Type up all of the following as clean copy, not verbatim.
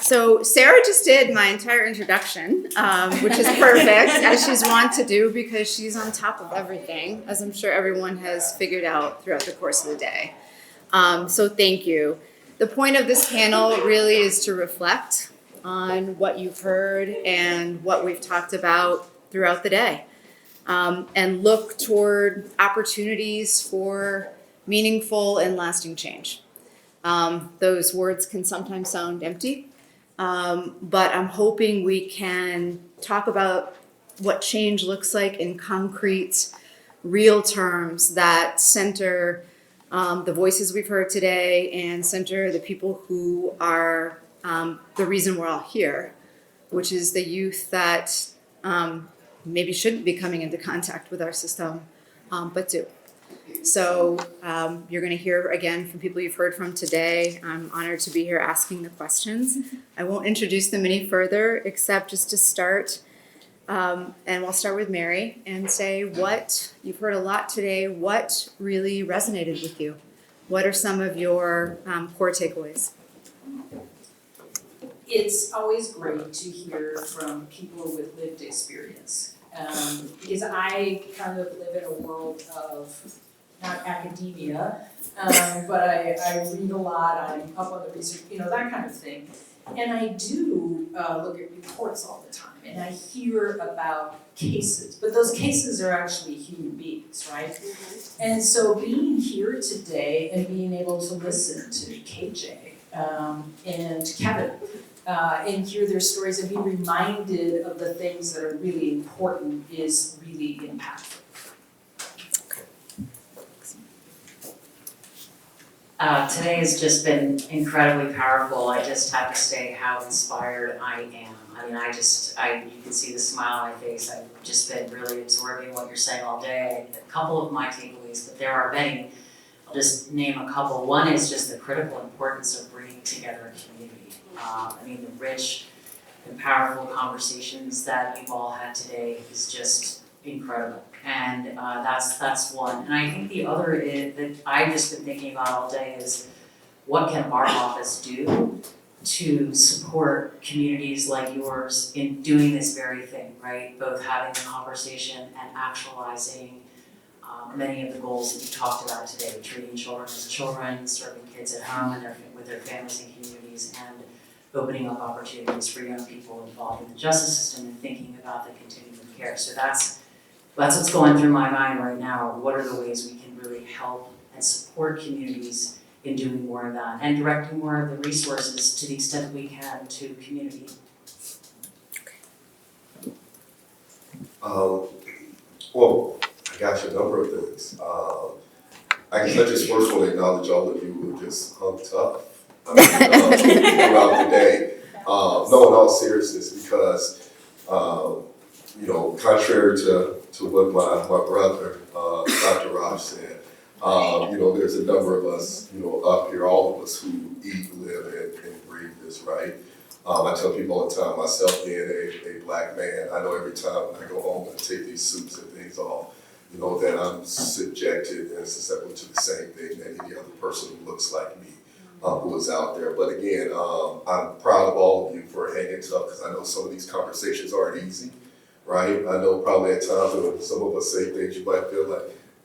So Sarah just did my entire introduction, which is perfect, as she's wont to do because she's on top of everything, as I'm sure everyone has figured out throughout the course of the day. So thank you. The point of this panel really is to reflect on what you've heard and what we've talked about throughout the day, and look toward opportunities for meaningful and lasting change. Those words can sometimes sound empty, but I'm hoping we can talk about what change looks like in concrete, real terms that center the voices we've heard today and center the people who are the reason we're all here, which is the youth that maybe shouldn't be coming into contact with our system, but do. So you're going to hear again from people you've heard from today. I'm honored to be here asking the questions. I won't introduce them any further except just to start. And we'll start with Mary and say what you've heard a lot today. What really resonated with you? What are some of your core takeaways? It's always great to hear from people with lived experience, because I kind of live in a world of not academia, but I read a lot, I'm up on the research, that kind of thing. And I do look at reports all the time, and I hear about cases, but those cases are actually human beings, right? Mm-hmm. And so being here today and being able to listen to KJ and Kevin, and hear their stories and be reminded of the things that are really important is really impactful. Today has just been incredibly powerful. I just have to say how inspired I am. I mean, you can see the smile on my face. I've just been really absorbing what you're saying all day. A couple of my takeaways, but there are many. I'll just name a couple. One is just the critical importance of bringing together a community. The rich and powerful conversations that you've all had today is just incredible. And that's one. And I think the other is that I've just been thinking about all day is what can our office do to support communities like yours in doing this very thing, right? Both having the conversation and actualizing many of the goals that you talked about today, treating children as children, serving kids at home and with their families and communities, and opening up opportunities for young people involved in the justice system and thinking about the continuum of care. So that's what's going through my mind right now. What are the ways we can really help and support communities in doing more of that and directing more of the resources to the extent that we can to community? Well, I got you a number of things. I guess I just first want to acknowledge all of you who just hung tough throughout the day. No, in all seriousness, because contrary to what my brother, Dr. Raj said, there's a number of us, up here, all of us who eat, live, and breathe this, right? I tell people all the time, myself being a black man, I know every time when I go home and take these suits and things off, that I'm subjected and susceptible to the same thing that any other person who looks like me who is out there. But again, I'm proud of all of you for hanging tough, because I know some of these conversations aren't easy, right? I know probably at times when some of us say things, you might feel like,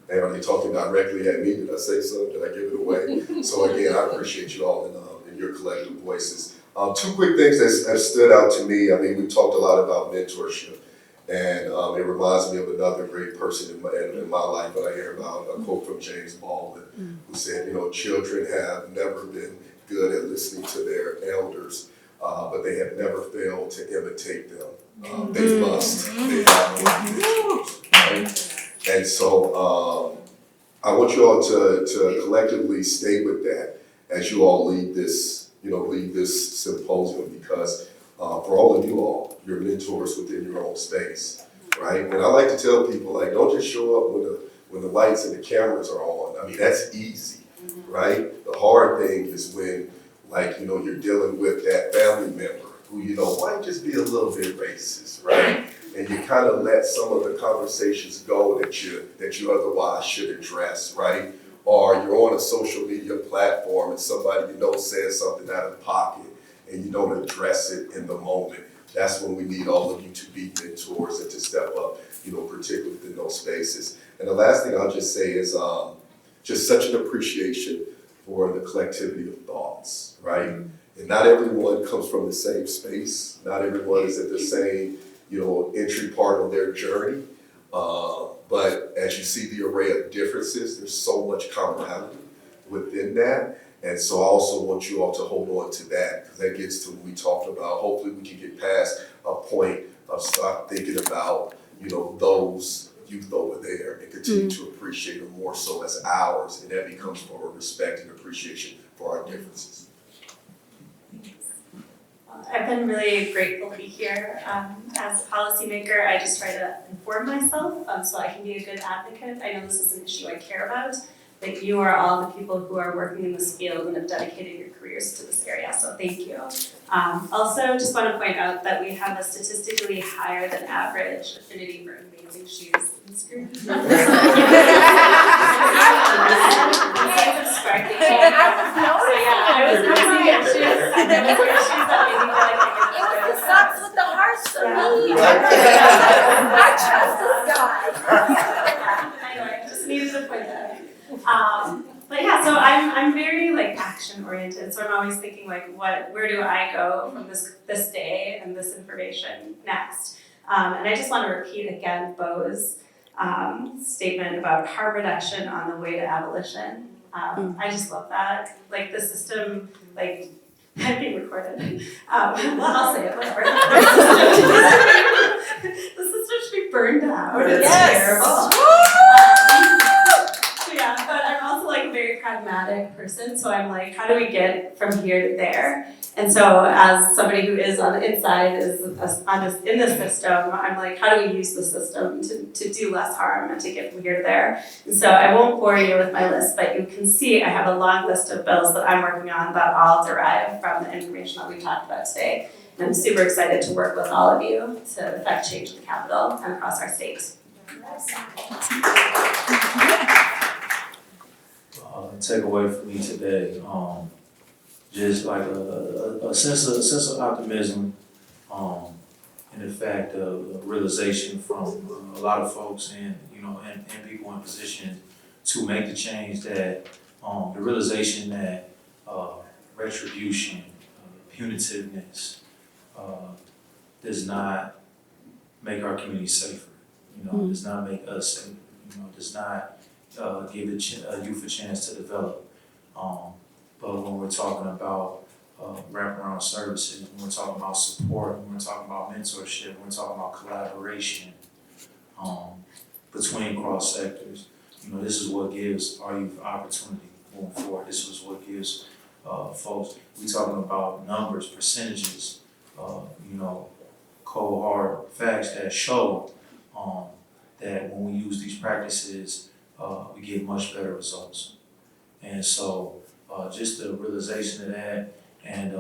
man, are they talking directly at me? Did I say something? Did I give it away? So again, I appreciate you all in your collective voices. Two quick things that have stood out to me. We talked a lot about mentorship, and it reminds me of another great person in my life that I hear about, a quote from James Baldwin, who said, children have never been good at listening to their elders, but they have never failed to imitate them. They must. They have to, right? And so I want you all to collectively stay with that as you all lead this symposium, because for all of you all, you're mentors within your own space, right? And I like to tell people, don't just show up when the lights and the cameras are on. That's easy, right? The hard thing is when, you're dealing with that family member who, might just be a little bit racist, right? And you kind of let some of the conversations go that you otherwise should address, right? Or you're on a social media platform and somebody says something out of pocket, and you don't address it in the moment, that's when we need all of you to be mentors and to step up, particularly within those spaces. And the last thing I'll just say is just such an appreciation for the collectivity of thoughts, right? And not everyone comes from the same space. Not everyone is at the same, entry part of their journey. But as you see the array of differences, there's so much commonality within that. And so I also want you all to hold on to that, because that gets to what we talked about. Hopefully we can get past a point of start thinking about, those youth over there and continue to appreciate them more so as ours. And that becomes more respect and appreciation for our differences. I've been really grateful to be here. As a policymaker, I just try to inform myself so I can be a good advocate. I know this is an issue I care about, but you are all the people who are working in this field and have dedicated your careers to this area, so thank you. Also, just want to point out that we have a statistically higher than average affinity for amazing shoes in this group. I was noticing your shoes. Your shoes that made me feel like I could It was the socks with the hearts for me. Yeah. I trust this guy. Anyway, just needed to point that out. But yeah, so I'm very action oriented. So I'm always thinking where do I go from this day and this information next? And I just want to repeat again Bo's statement about harm reduction on the way to abolition. I just love that. The system, I'm being recorded. Well, I'll say it, whatever. The system should be burned out. It's terrible. Yeah, but I'm also a very pragmatic person, so I'm how do we get from here to there? And so as somebody who is on the inside, in this system, I'm how do we use the system to do less harm and to get from here to there? And so I won't bore you with my list, but you can see I have a long list of bills that I'm working on that all derive from the information that we talked about today. And I'm super excited to work with all of you to affect change in the Capitol and across our state. Takeaway for me today, just a sense of optimism, and the fact of realization from a lot of folks and people in position to make the change that the realization that retribution, punitiveness does not make our community safer. Does not make us safer. Does not give youth a chance to develop. But when we're talking about wraparound services, when we're talking about support, when we're talking about mentorship, when we're talking about collaboration between cross sectors, this is what gives our youth opportunity moving forward. This is what gives folks, we're talking about numbers, percentages, cold hard facts that show that when we use these practices, we get much better results. And so just the realization of that and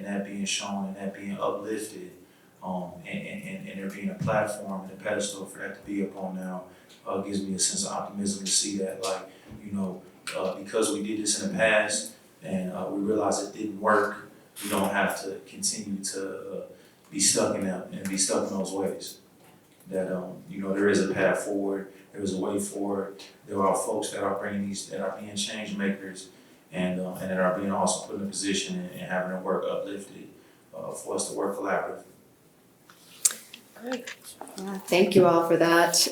that being shown and that being uplifted and there being a platform and a pedestal for that to be up on now gives me a sense of optimism to see that because we did this in the past and we realized it didn't work, we don't have to continue to be stuck in that and be stuck in those ways. That there is a path forward, there is a way forward. There are folks that are that are being change makers, and that are being also put in a position and having their work uplifted for us to work collaboratively. Thank you all for that.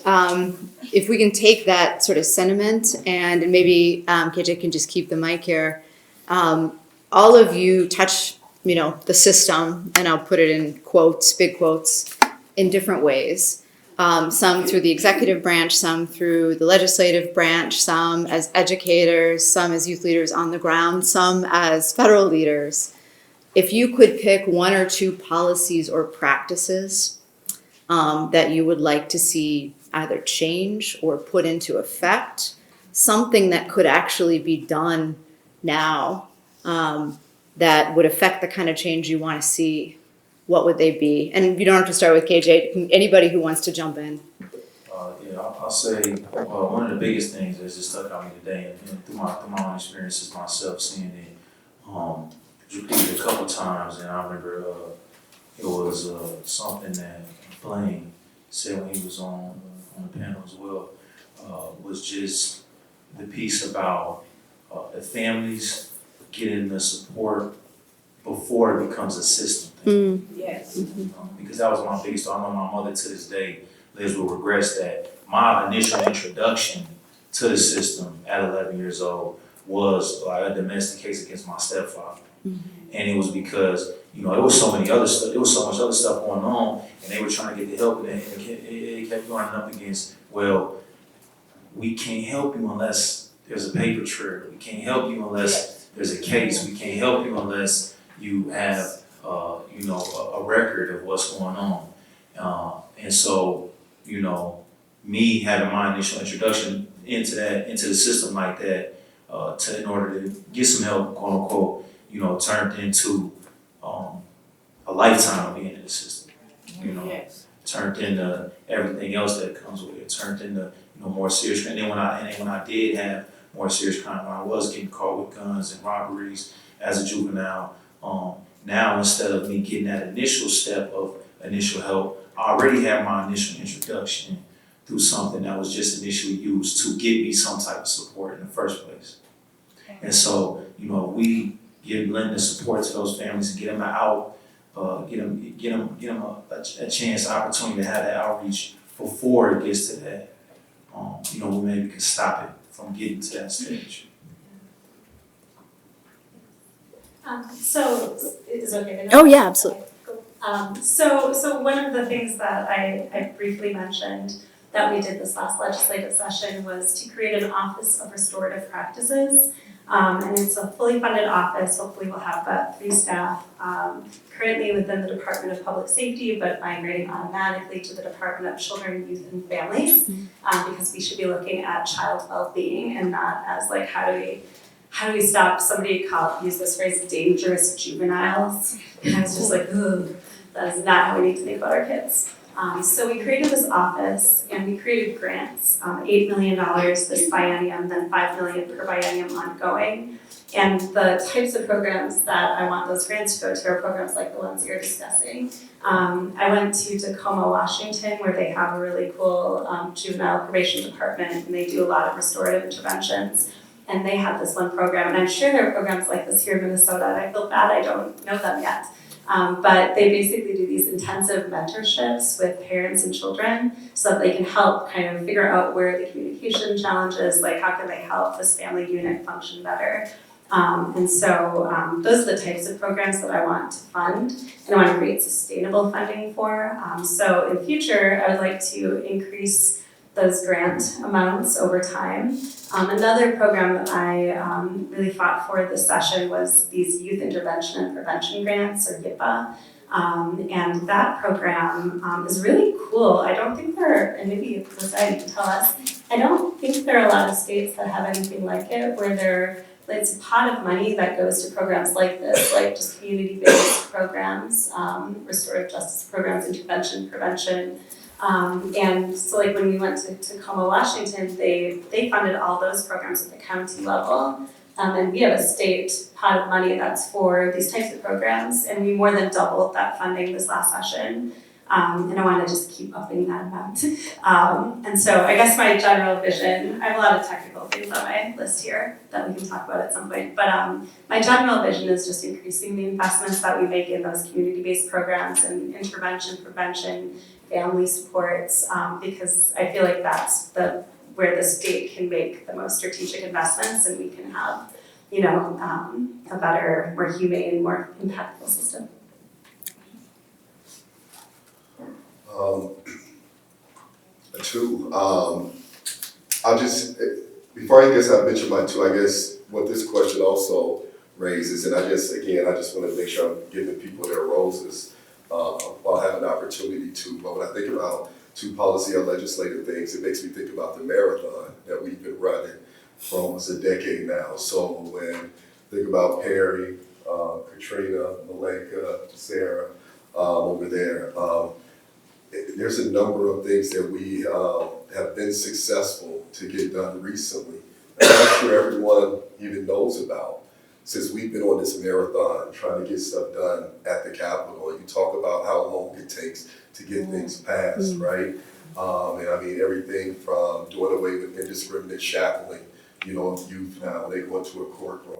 If we can take that sort of sentiment and maybe KJ can just keep the mic here. All of you touch, the system, and I'll put it in quotes, big quotes, in different ways. Some through the executive branch, some through the legislative branch, some as educators, some as youth leaders on the ground, some as federal leaders. If you could pick one or two policies or practices that you would like to see either change or put into effect, something that could actually be done now that would affect the kind of change you want to see, what would they be? And you don't have to start with KJ, anybody who wants to jump in. I'll say one of the biggest things that just stuck out me today and through my own experiences myself, seeing it, was repeated a couple times, and I remember it was something that Blaine said when he was on the panel as well, was just the piece about the families getting the support before it becomes a system thing. Yes. Because that was my biggest thought. I know my mother to this day lives with regrets that my initial introduction to the system at 11 years old was like a domestic case against my stepfather. And it was because, you know, there was so much other stuff going on, and they were trying to get the help, and it kept running up against, well, we can't help you unless there's a paper trail. We can't help you unless there's a case. We can't help you unless you have, a record of what's going on. And so, you know, me having my initial introduction into the system like that, in order to get some help, quote unquote, you know, turned into a lifetime of being in the system. You know, turned into everything else that comes with it. Turned into, you know, more serious. And then when I did have more serious crime, when I was getting caught with guns and robberies as a juvenile, now instead of me getting that initial step of initial help, I already had my initial introduction through something that was just initially used to get me some type of support in the first place. And so, you know, we lend the support to those families and get them out, get them a chance, opportunity to have that outreach before it gets to that. You know, we maybe can stop it from getting to that stage. So, is it okay? Oh, yeah, absolutely. So one of the things that I briefly mentioned that we did this last legislative session was to create an Office of Restorative Practices. And it's a fully funded office. Hopefully we'll have about 3 staff currently within the Department of Public Safety, but migrating automatically to the Department of Children, Youth, and Families, because we should be looking at child well-being and not as like how do we stop, somebody use this phrase, dangerous juveniles. And I was just like, ooh, that is not how we need to think about our kids. So we created this office and we created grants, $8 million this biennium, then $5 million per biennium ongoing. And the types of programs that I want those grants to go to are programs like the ones you're discussing. I went to Tacoma, Washington, where they have a really cool juvenile probation department, and they do a lot of restorative interventions. And they have this one program, and I'm sure there are programs like this here in Minnesota, and I feel bad I don't know them yet. But they basically do these intensive mentorships with parents and children so that they can help kind of figure out where the communication challenges, like how can they help this family unit function better. And so those are the types of programs that I want to fund and I want to create sustainable funding for. So in future, I would like to increase those grant amounts over time. Another program that I really fought for this session was these Youth Intervention and Prevention Grants, or YIPA. And that program is really cool. I don't think there are, and maybe Lisa can tell us, I don't think there are a lot of states that have anything like it, where it's a pot of money that goes to programs like this, like just community-based programs, restorative justice programs, intervention, prevention. And so like when we went to Tacoma, Washington, they funded all those programs at the county level. And we have a state pot of money that's for these types of programs, and we more than doubled that funding this last session. And I want to just keep upping that amount. And so I guess my general vision, I have a lot of technical things on my list here that we can talk about at some point, but my general vision is just increasing the investments that we make in those community-based programs and intervention, prevention, family supports, because I feel like that's where the state can make the most strategic investments, and we can have, a better, more humane, more impactful system. I'll just, before I mention mine too, I guess what this question also raises, and I just want to make sure I'm giving people their roses while having an opportunity to. But when I think about two policy or legislative things, it makes me think about the marathon that we've been running for almost a decade now. So when think about Perry, Katrina, Malenka, Sarah over there, there's a number of things that we have been successful to get done recently. I'm not sure everyone even knows about. since we've been on this marathon trying to get stuff done at the Capitol, you talk about how long it takes to get things passed, right? And I mean, everything from doing away with indiscriminate shackling, you know, of youth now when they go into a courtroom.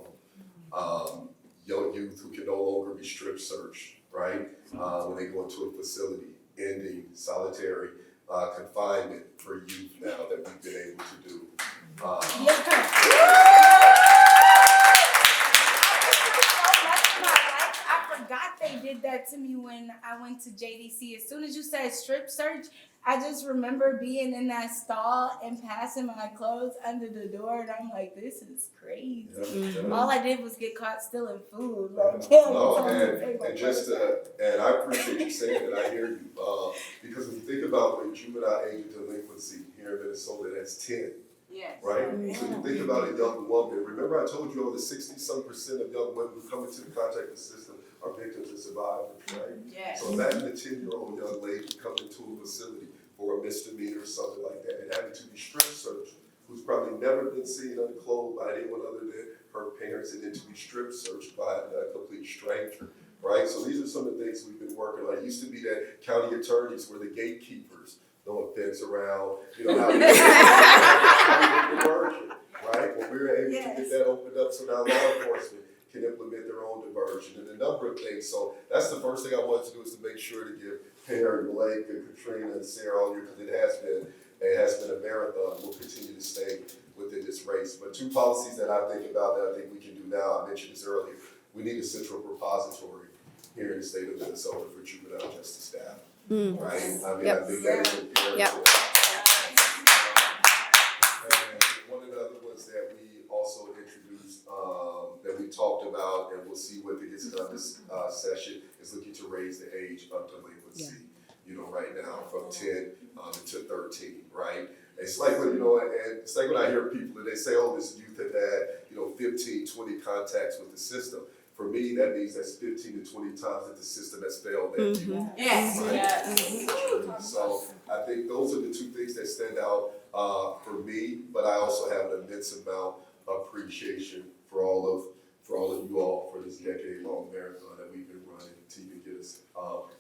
Young youth who can no longer be strip searched, right? When they go into a facility, ending solitary confinement for youth now that we've been able to do. I forgot they did that to me when I went to JDC. As soon as you said strip search, I just remember being in that stall and passing my clothes under the door, and I'm like, this is crazy. All I did was get caught stealing food. Like, And I appreciate you saying that. I hear you because if you think about the juvenile age of delinquency here in Minnesota, that's 10. Yes. Right? So you think about a young woman. Remember I told you over 60-some% of young women who come into the contact system are victims and survivors, right? Yes. So imagine a 10-year-old young lady coming into a facility for a misdemeanor or something like that and having to be strip searched, who's probably never been seen unclothed by anyone other than her parents, and then to be strip searched by a complete stranger, right? So these are some of the things we've been working on. It used to be that county attorneys were the gatekeepers, no offense, around, you know, how we diversion, right? When we were able to get that opened up so now law enforcement can implement their own diversion and a number of things. So that's the first thing I wanted to do, is to make sure to give Perry, Blake, and Katrina, and Sarah all here, because it has been a marathon. We'll continue to stay within this race. But two policies that I think about that I think we can do now, I mentioned this earlier, we need a central repository here in the state of Minnesota for juvenile justice staff. Right? I mean, I think that is imperative. And one of the other ones that we also introduced, that we talked about, and we'll see what gets done this session, is looking to raise the age of delinquency. You know, right now from 10 to 13, right? It's like when, you know, and it's like when I hear people and they say, oh, this youth have had, 15, 20 contacts with the system. For me, that means that's 15 to 20 times that the system has failed at you. Yes. Right? Yes. So I think those are the two things that stand out for me, but I also have an immense amount of appreciation for all of you all for this decade-long marathon that we've been running to even get us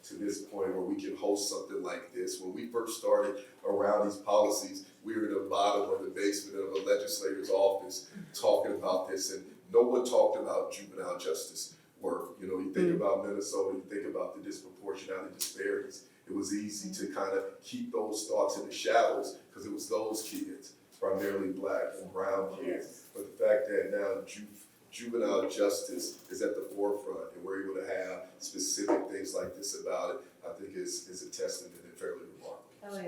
to this point where we can host something like this. When we first started around these policies, we were in the bottom of the basement of a legislator's office talking about this, and no one talked about juvenile justice work. You know, you think about Minnesota, you think about the disproportionality disparities. It was easy to kind of keep those thoughts in the shadows because it was those kids, primarily Black and brown kids. But the fact that now juvenile justice is at the forefront and we're able to have specific things like this about it, I think is a testament and fairly remarkable. Oh,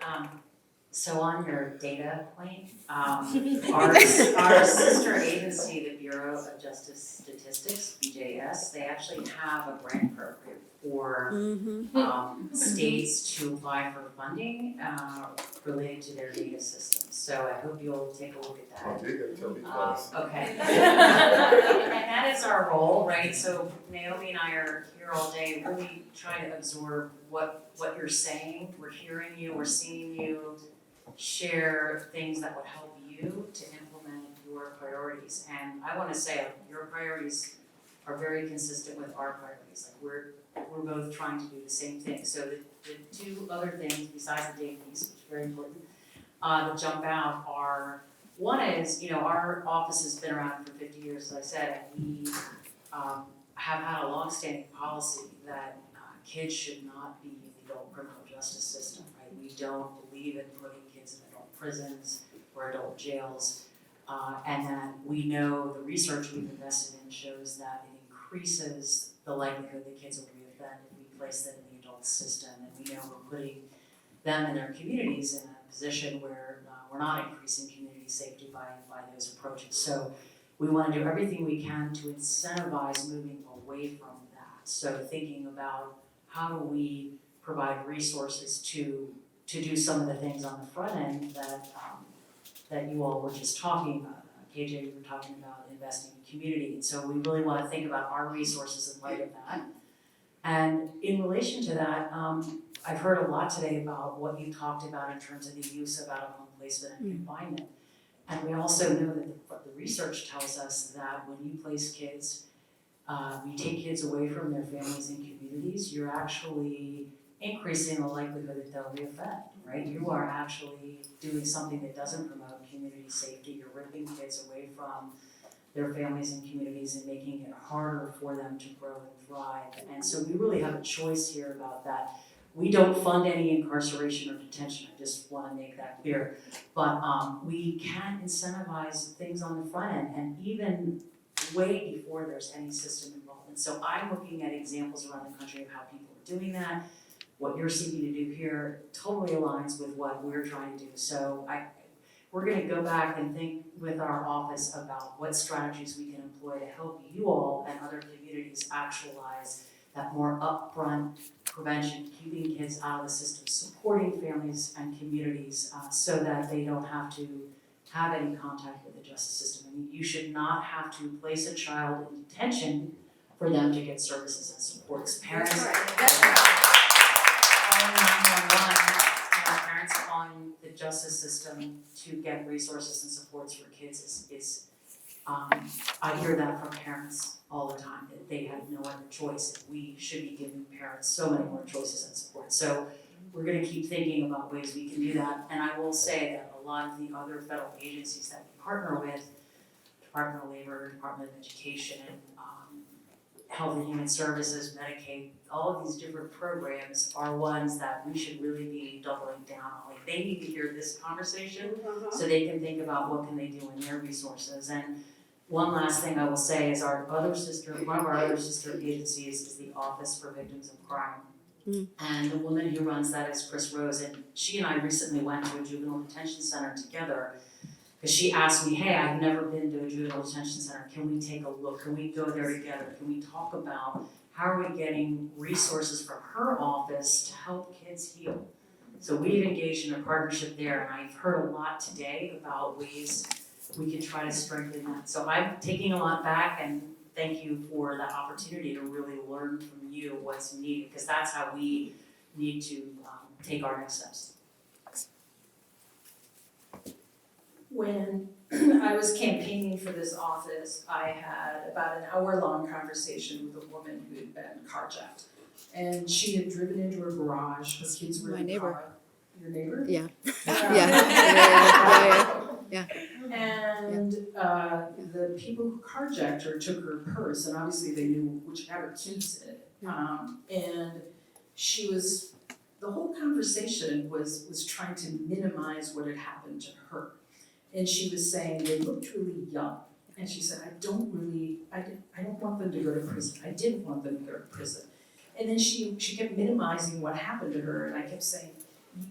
yeah. So on your data point, our sister agency, the Bureau of Justice Statistics, BJS, they actually have a grant program for states to apply for funding related to their data systems. So I hope you'll take a look at that. Tell me about it. Okay. And that is our role, right? So Naomi and I are here all day really trying to absorb what you're saying. We're hearing you, we're seeing you share things that would help you to implement your priorities. And I want to say your priorities are very consistent with our priorities. Like we're both trying to do the same thing. So the two other things besides the data piece, which is very important, that jump out are, one is, our office has been around for 50 years, as I said, and we have had a longstanding policy that kids should not be in the adult criminal justice system, right? We don't believe in putting kids in adult prisons or adult jails, and that we know the research we've invested in shows that it increases the likelihood that kids will reoffend if we place them in the adult system, and we know we're putting them and their communities in a position where we're not increasing community safety by those approaches. So we want to do everything we can to incentivize moving away from that. So thinking about how do we provide resources to do some of the things on the front end that you all were just talking about. KJ, you were talking about investing in community. And so we really want to think about our resources in light of that. And in relation to that, I've heard a lot today about what you talked about in terms of the use of out-of-home placement and confinement. And we also know that what the research tells us that when you place kids, you take kids away from their families and communities, you're actually increasing the likelihood that they'll reoffend, right? You are actually doing something that doesn't promote community safety. You're ripping kids away from their families and communities and making it harder for them to grow and thrive. And so we really have a choice here about that. We don't fund any incarceration or detention, I just wanna make that clear. But we can incentivize things on the front end and even way before there's any system involvement. So I'm looking at examples around the country of how people are doing that. What you're seeking to do here totally aligns with what we're trying to do. So we're gonna go back and think with our office about what strategies we can employ to help you all and other communities actualize that more upfront prevention, keeping kids out of the system, supporting families and communities so that they don't have to have any contact with the justice system. I mean, you should not have to place a child in detention for them to get services and supports. Parents calling 911, parents calling the justice system to get resources and supports for kids is I hear that from parents all the time, that they have no other choice, and we should be giving parents so many more choices and support. So we're gonna keep thinking about ways we can do that, and I will say that a lot of the other federal agencies that we partner with, Department of Labor, Department of Education, Health and Human Services, Medicaid, all of these different programs are ones that we should really be doubling down on. Like, they need to hear this conversation so they can think about what can they do in their resources. And one last thing I will say is one of our other sister agencies is the Office for Victims of Crime. And the woman who runs that is Chris Rose, and she and I recently went to a juvenile detention center together because she asked me, hey, I've never been to a juvenile detention center, can we take a look, can we go there together, can we talk about how are we getting resources from her office to help kids heal? So we've engaged in a partnership there, and I've heard a lot today about ways we can try to strengthen that. So I'm taking a lot back, and thank you for that opportunity to really learn from you what's needed, because that's how we need to take our next steps. When I was campaigning for this office, I had about an hour-long conversation with a woman who had been carjacked. And she had driven into her garage, her kids were in the car. Your neighbor? Yeah. Yeah. And the people who carjacked her took her purse, and obviously they knew which had her keys in it. And the whole conversation was trying to minimize what had happened to her. And she was saying they looked really young. And she said, I don't want them to go to prison. I didn't want them to go to prison. And then she kept minimizing what happened to her, and I kept saying,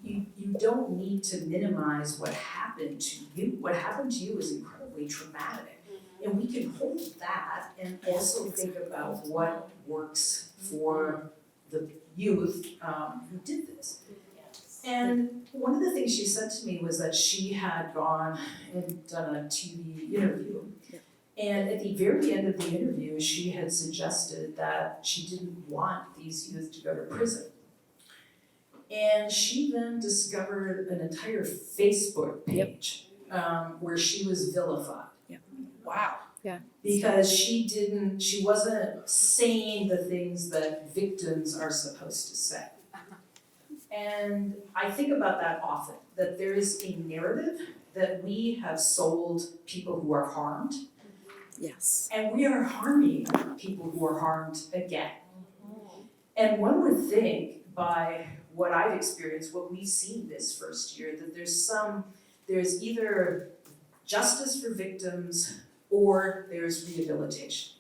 you don't need to minimize what happened to you. What happened to you is incredibly traumatic. And we can hold that and also think about what works for the youth who did this. And one of the things she said to me was that she had gone and done a TV interview. And at the very end of the interview, she had suggested that she didn't want these youth to go to prison. And she then discovered an entire Facebook page where she was vilified. Wow. Yeah. Because she wasn't saying the things that victims are supposed to say. And I think about that often, that there is a narrative that we have sold people who are harmed. Yes. And we are harming people who are harmed again. And one would think, by what I've experienced, what we've seen this first year, that there's either justice for victims or there's rehabilitation.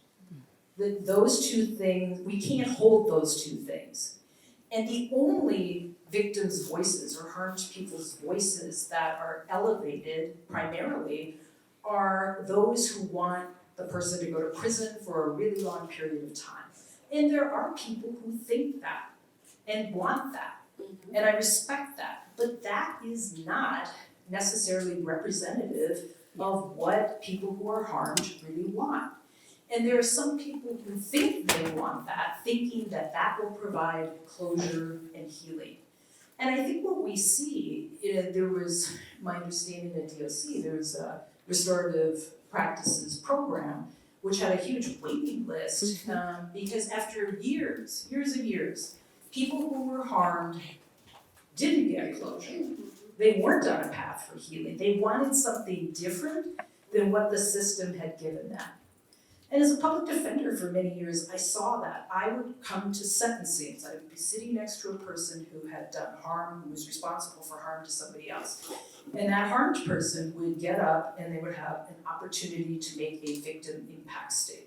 That those two things, we can't hold those two things. And the only victims' voices or harmed people's voices that are elevated primarily are those who want the person to go to prison for a really long period of time. And there are people who think that and want that. And I respect that. But that is not necessarily representative of what people who are harmed really want. And there are some people who think they want that, thinking that that will provide closure and healing. And I think what we see, there was, my understanding at DOC, there was a restorative practices program which had a huge waiting list, because after years and years, people who were harmed didn't get closure. They weren't on a path for healing. They wanted something different than what the system had given them. And as a public defender for many years, I saw that. I would come to sentencings. I would be sitting next to a person who had done harm, who was responsible for harm to somebody else. And that harmed person would get up and they would have an opportunity to make a victim impact statement.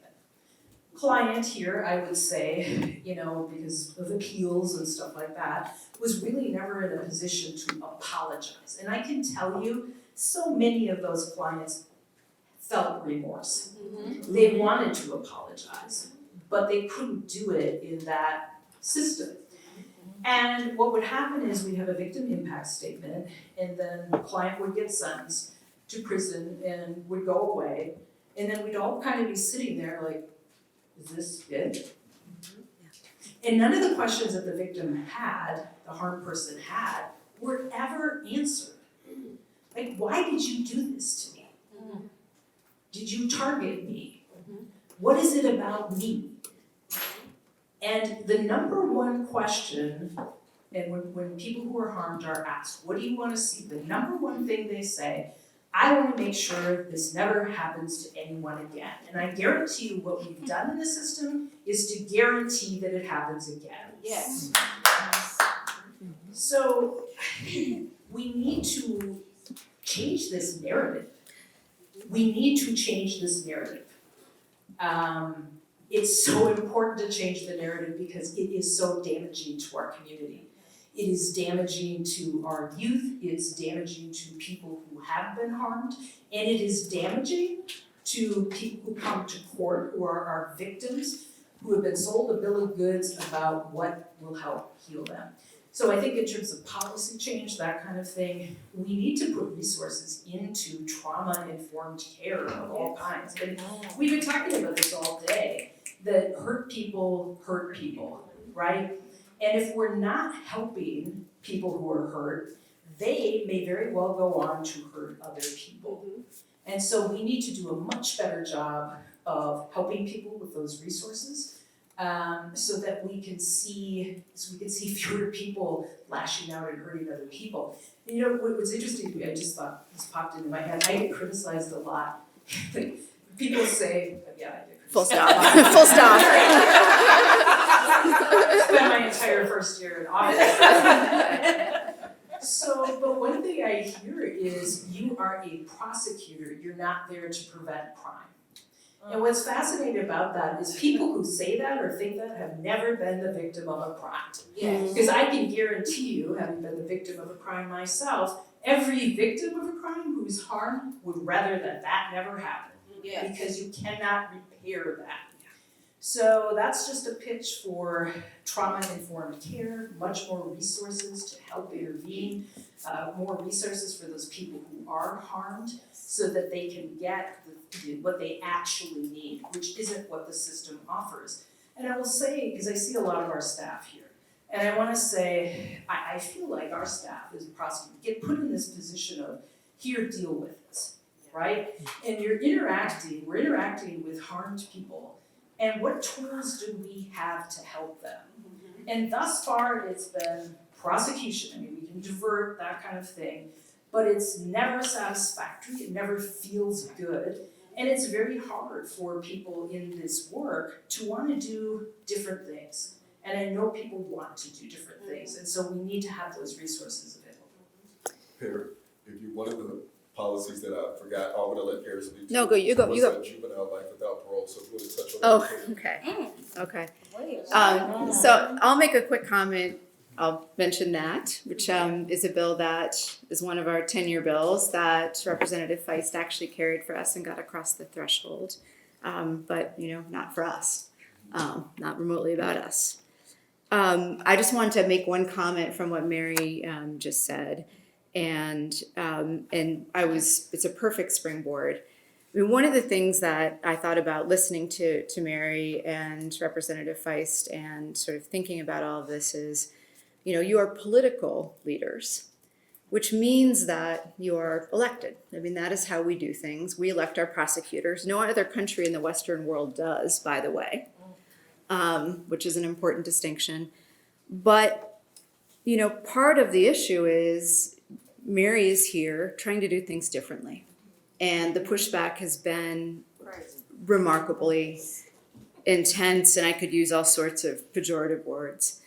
Client here, I would say, because of appeals and stuff like that, was really never in a position to apologize. And I can tell you, so many of those clients felt remorse. They wanted to apologize, but they couldn't do it in that system. And what would happen is we'd have a victim impact statement, and then the client would get sentenced to prison and would go away, and then we'd all kind of be sitting there like, is this it? And none of the questions that the victim had, the harmed person had, were ever answered. Like, why did you do this to me? Did you target me? What is it about me? And the number one question, and when people who are harmed are asked, what do you want to see? The number one thing they say, I want to make sure this never happens to anyone again. And I guarantee you what we've done in the system is to guarantee that it happens again. Yes. So we need to change this narrative. We need to change this narrative. It's so important to change the narrative because it is so damaging to our community. It is damaging to our youth, it's damaging to people who have been harmed, and it is damaging to people who come to court who are our victims, who have been sold a bill of goods about what will help heal them. So I think in terms of policy change, that kind of thing, we need to put resources into trauma-informed care of all kinds. And we've been talking about this all day, that hurt people, right? And if we're not helping people who are hurt, they may very well go on to hurt other people. And so we need to do a much better job of helping people with those resources, so that we can see fewer people lashing out and hurting other people. And what's interesting to me, I just thought this popped into my head, I get criticized a lot. People say, yeah, I get criticized. Full stop. Full stop. I spent my entire first year in office. So, but one thing I hear is you are a prosecutor, you're not there to prevent crime. And what's fascinating about that is people who say that or think that have never been the victim of a crime. Yes. Because I can guarantee you, having been the victim of a crime myself, every victim of a crime who's harmed would rather that never happened. Yes. Because you cannot repair that. So that's just a pitch for trauma-informed care, much more resources to help intervene, more resources for those people who are harmed so that they can get what they actually need, which isn't what the system offers. And I will say, because I see a lot of our staff here, and I want to say, I feel like our staff as a prosecutor get put in this position of, here, deal with this, right? And we're interacting with harmed people. And what tools do we have to help them? And thus far, it's been prosecution. I mean, we can divert, that kind of thing, but it's never satisfactory, it never feels good, and it's very hard for people in this work to want to do different things. And I know people want to do different things, and so we need to have those resources available. Here, if you, one of the policies that I forgot, I'm gonna let Harris speak to. No, you go. Was juvenile life without parole, so if you wanna touch on that. Oh, okay. Wait. So I'll make a quick comment. I'll mention that, which is a bill that is one of our 10-year bills that Representative Feist actually carried for us and got across the threshold. But, not for us, not remotely about us. I just wanted to make one comment from what Mary just said. And it's a perfect springboard. I mean, one of the things that I thought about listening to Mary and Representative Feist and sort of thinking about all of this is, you are political leaders, which means that you are elected. I mean, that is how we do things. We elect our prosecutors. No other country in the Western world does, by the way, which is an important distinction. But, part of the issue is Mary is here trying to do things differently. And the pushback has been remarkably intense, and I could use all sorts of pejorative words.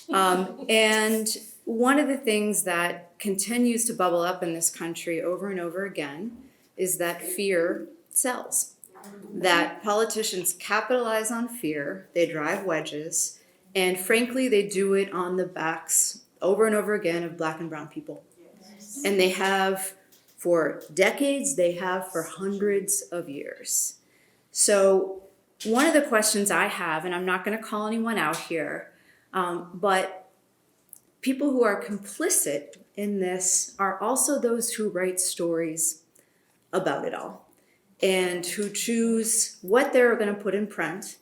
And one of the things that continues to bubble up in this country over and over again is that fear sells. That politicians capitalize on fear, they drive wedges, and frankly, they do it on the backs over and over again of Black and brown people. And they have for decades, they have for hundreds of years. So one of the questions I have, and I'm not going to call anyone out here, but people who are complicit in this are also those who write stories about it all and who choose what they're going to put in print,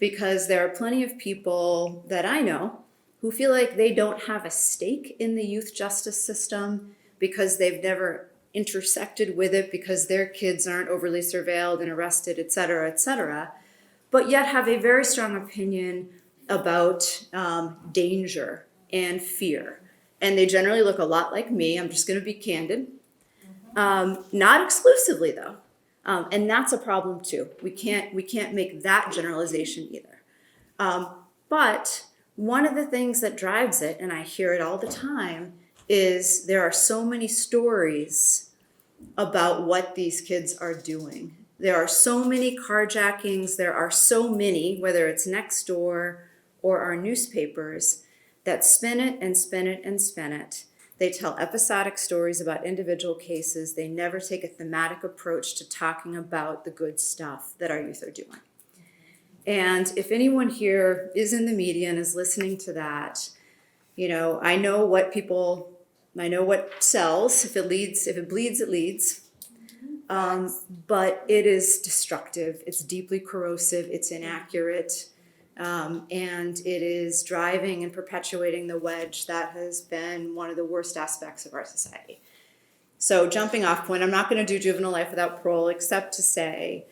because there are plenty of people that I know who feel like they don't have a stake in the youth justice system because they've never intersected with it, because their kids aren't overly surveilled and arrested, et cetera, but yet have a very strong opinion about danger and fear. And they generally look a lot like me. I'm just going to be candid. Not exclusively, though. And that's a problem, too. We can't make that generalization either. But one of the things that drives it, and I hear it all the time, is there are so many stories about what these kids are doing. There are so many carjackings. There are so many, whether it's Nextdoor or our newspapers, that spin it and spin it and spin it. They tell episodic stories about individual cases. They never take a thematic approach to talking about the good stuff that our youth are doing. And if anyone here is in the media and is listening to that, I know what sells. If it bleeds, it leads. But it is destructive. It's deeply corrosive. It's inaccurate. And it is driving and perpetuating the wedge that has been one of the worst aspects of our society. So jumping off point, I'm not going to do juvenile life without parole, except to say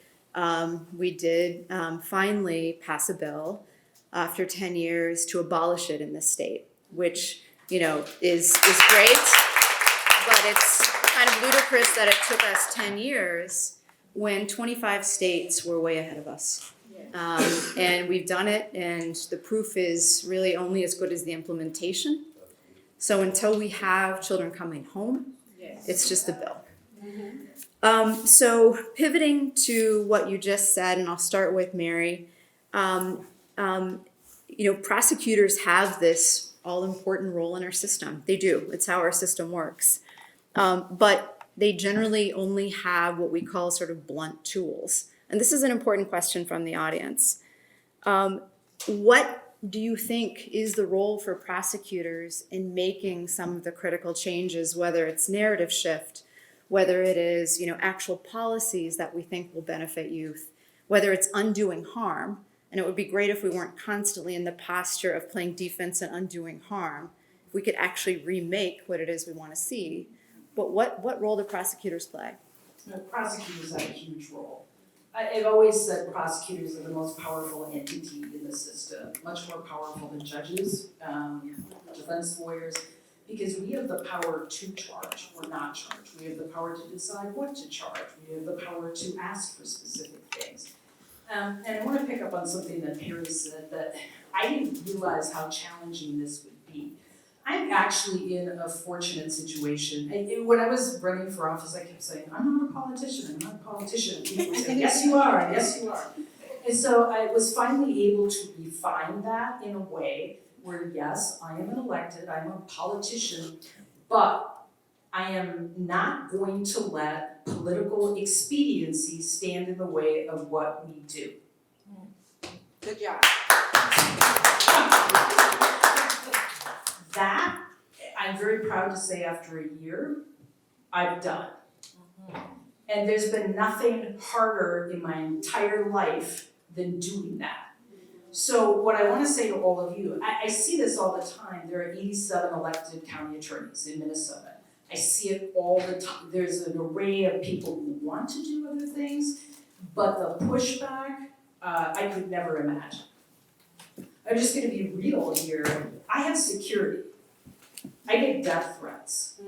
we did finally pass a bill after 10 years to abolish it in this state, which, is great, but it's kind of ludicrous that it took us 10 years when 25 states were way ahead of us. And we've done it, and the proof is really only as good as the implementation. So until we have children coming home, it's just a bill. So pivoting to what you just said, and I'll start with Mary, prosecutors have this all-important role in our system. They do. It's how our system works. But they generally only have what we call sort of blunt tools. And this is an important question from the audience. What do you think is the role for prosecutors in making some of the critical changes, whether it's narrative shift, whether it is, actual policies that we think will benefit youth, whether it's undoing harm? And it would be great if we weren't constantly in the posture of playing defense and undoing harm. If we could actually remake what it is we want to see. But what role do prosecutors play? Prosecutors have a huge role. I've always said prosecutors are the most powerful entity in the system, much more powerful than judges, defense lawyers, because we have the power to charge or not charge. We have the power to decide what to charge. We have the power to ask for specific things. And I want to pick up on something that Perry said, that I didn't realize how challenging this would be. I'm actually in a fortunate situation. When I was running for office, I kept saying, I'm not a politician, I'm not a politician. And people would say, yes you are, yes you are. And so I was finally able to refine that in a way where, yes, I am an elected, I'm a politician, but I am not going to let political expediency stand in the way of what we do. Good job. That, I'm very proud to say after a year, I've done. And there's been nothing harder in my entire life than doing that. So what I wanna say to all of you, I see this all the time, there are 87 elected county attorneys in Minnesota. I see it all the time, there's an array of people who want to do other things, but the pushback, I could never imagine. I'm just gonna be real here, I have security. I get death threats.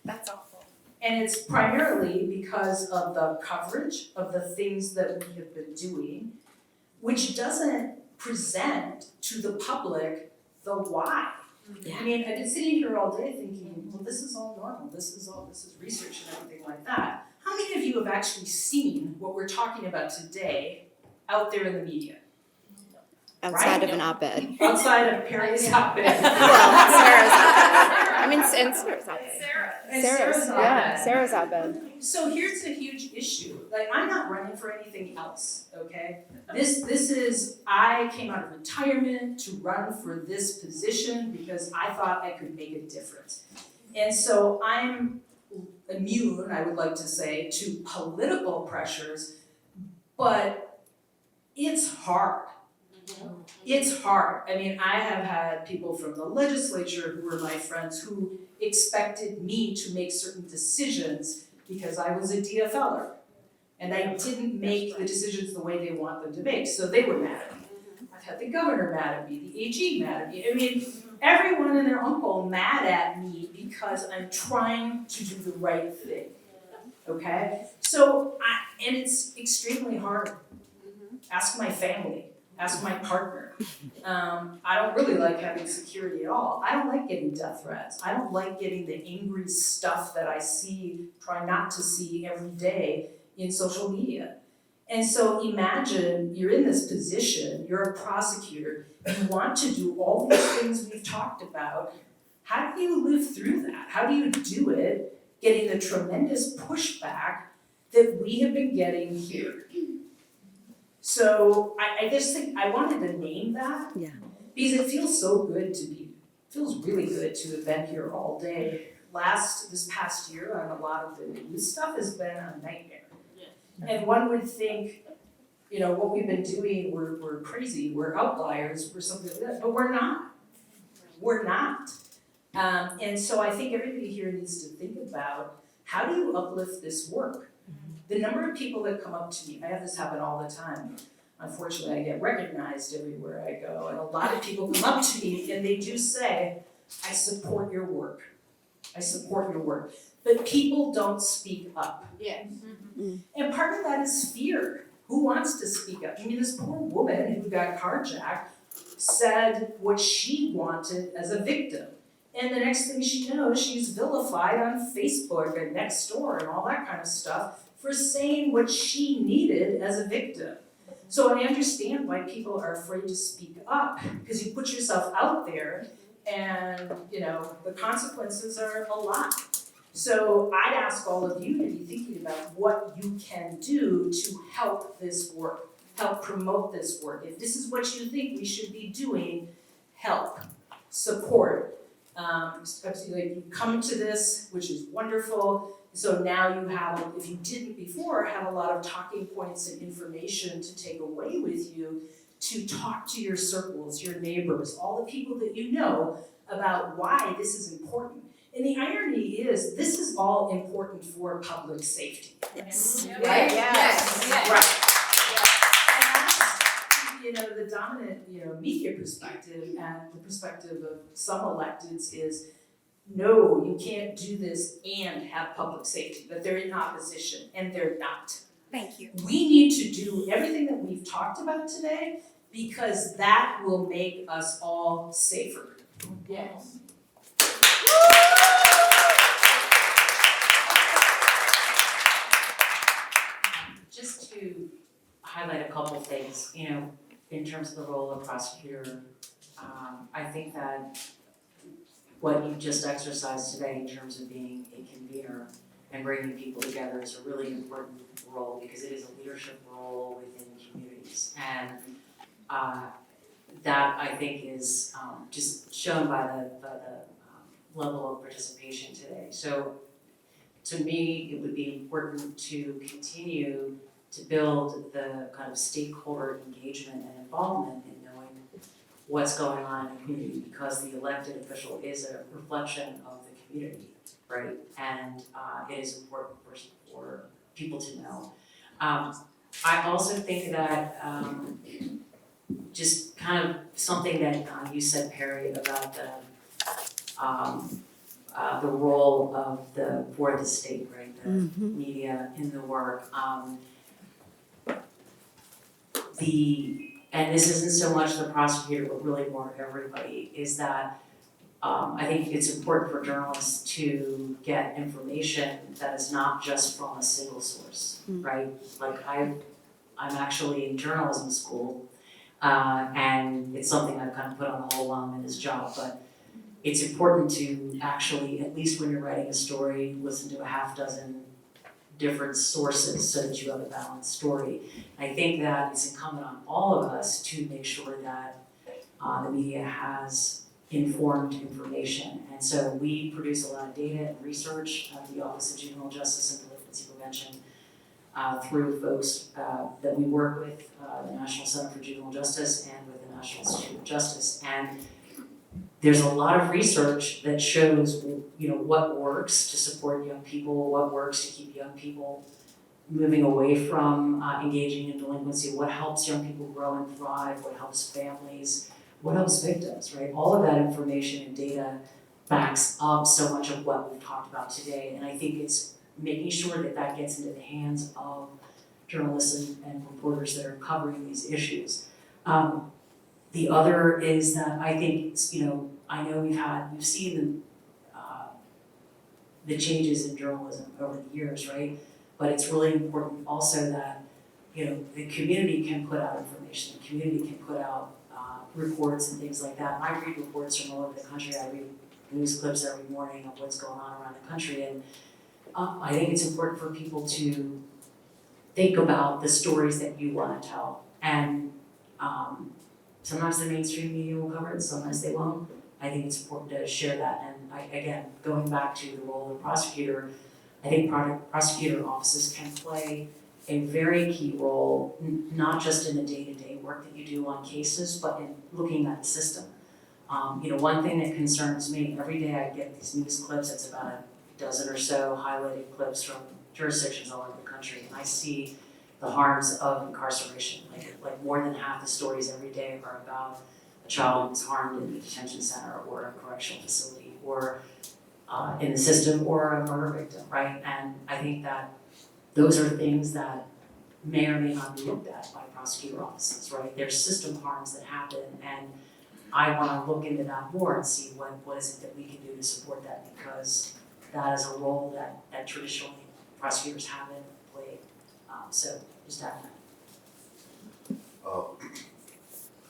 That's awful. And it's primarily because of the coverage of the things that we have been doing, which doesn't present to the public the why. I mean, I've been sitting here all day thinking, well, this is all normal, this is research and everything like that. How many of you have actually seen what we're talking about today out there in the media? Outside of an op-ed. Outside of Perry's op-ed. Well, Sarah's op-ed. I mean, and Sarah's op-ed. And Sarah's op-ed. Sarah's op-ed. So here's a huge issue, like I'm not running for anything else, okay? This is, I came out of retirement to run for this position because I thought I could make a difference. And so I'm immune, I would like to say, to political pressures, but it's hard. It's hard. I mean, I have had people from the legislature who were my friends who expected me to make certain decisions because I was a DFLer. And I didn't make the decisions the way they want them to make, so they were mad at me. I've had the governor mad at me, the AG mad at me. I mean, everyone and their uncle mad at me because I'm trying to do the right thing. Okay? So, and it's extremely hard. Ask my family. Ask my partner. I don't really like having security at all. I don't like getting death threats. I don't like getting the angry stuff that I see, try not to see every day in social media. And so imagine you're in this position, you're a prosecutor, you want to do all these things we've talked about. How do you live through that? How do you do it, getting the tremendous pushback that we have been getting here? So I just think I wanted to name that. Yeah. Because it feels so good to be, feels really good to have been here all day. This past year on a lot of the news stuff has been a nightmare. And one would think, you know, what we've been doing, we're crazy, we're outliers, we're something like that, but we're not. We're not. And so I think everybody here needs to think about, how do you uplift this work? The number of people that come up to me, I have this happen all the time. Unfortunately, I get recognized everywhere I go, and a lot of people come up to me and they do say, I support your work. I support your work. But people don't speak up. Yes. And part of that is fear. Who wants to speak up? I mean, this poor woman who got carjacked said what she wanted as a victim. And the next thing she knows, she's vilified on Facebook and Nextdoor and all that kind of stuff for saying what she needed as a victim. So I understand why people are afraid to speak up, because you put yourself out there and, you know, the consequences are a lot. So I'd ask all of you to be thinking about what you can do to help this work, help promote this work. If this is what you think we should be doing, help, support. Like you come to this, which is wonderful. So now you have, if you didn't before, have a lot of talking points and information to take away with you to talk to your circles, your neighbors, all the people that you know about why this is important. And the irony is, this is all important for public safety. Yes. Right? Yes. Right. And that's, the dominant, media perspective and the perspective of some electeds is, no, you can't do this and have public safety, but they're in opposition, and they're not. Thank you. We need to do everything that we've talked about today, because that will make us all safer. Yes. Just to highlight a couple things, in terms of the role of prosecutor, I think that what you just exercised today in terms of being a convener and bringing people together is a really important role, because it is a leadership role within communities. And that, I think, is just shown by the level of participation today. So to me, it would be important to continue to build the kind of stakeholder engagement and involvement in knowing what's going on in the community, because the elected official is a reflection of the community, right? And it is important for people to know. I also think that just kind of something that you said, Perry, about the role of the fourth estate, right? The media in the work. And this isn't so much the prosecutor, but really more everybody, is that I think it's important for journalists to get information that is not just from a single source, right? Like I'm actually in journalism school, and it's something I've kind of put on the hold while I'm in this job, but it's important to actually, at least when you're writing a story, listen to a half dozen different sources so that you have a balanced story. I think that it's incumbent on all of us to make sure that the media has informed information. And so we produce a lot of data and research at the Office of Juvenile Justice and Delinquency Prevention through folks that we work with, the National Center for Juvenile Justice and with the National Institute of Justice. And there's a lot of research that shows, what works to support young people, what works to keep young people moving away from engaging in delinquency, what helps young people grow and thrive, what helps families, what helps victims, right? All of that information and data backs up so much of what we've talked about today. And I think it's making sure that that gets into the hands of journalists and reporters that are covering these issues. The other is that I think, I know we've seen the changes in journalism over the years, right? But it's really important also that, the community can put out information, the community can put out reports and things like that. I read reports from all over the country. I read news clips every morning of what's going on around the country. And I think it's important for people to think about the stories that you want to tell. And sometimes the mainstream media will cover it, sometimes they won't. I think it's important to share that. And again, going back to the role of the prosecutor, I think prosecutor offices can play a very key role, not just in the day-to-day work that you do on cases, but in looking at the system. One thing that concerns me, every day I get these news clips, it's about a dozen or so highlighted clips from jurisdictions all over the country, and I see the harms of incarceration. Like more than half the stories every day are about a child who's harmed in a detention center or a correctional facility or in the system or a murder victim, right? And I think that those are things that may or may not be looked at by prosecutor offices, right? There's system harms that happen, and I want to look into that more and see what is it that we can do to support that, because that is a role that traditionally prosecutors haven't played. So just add that.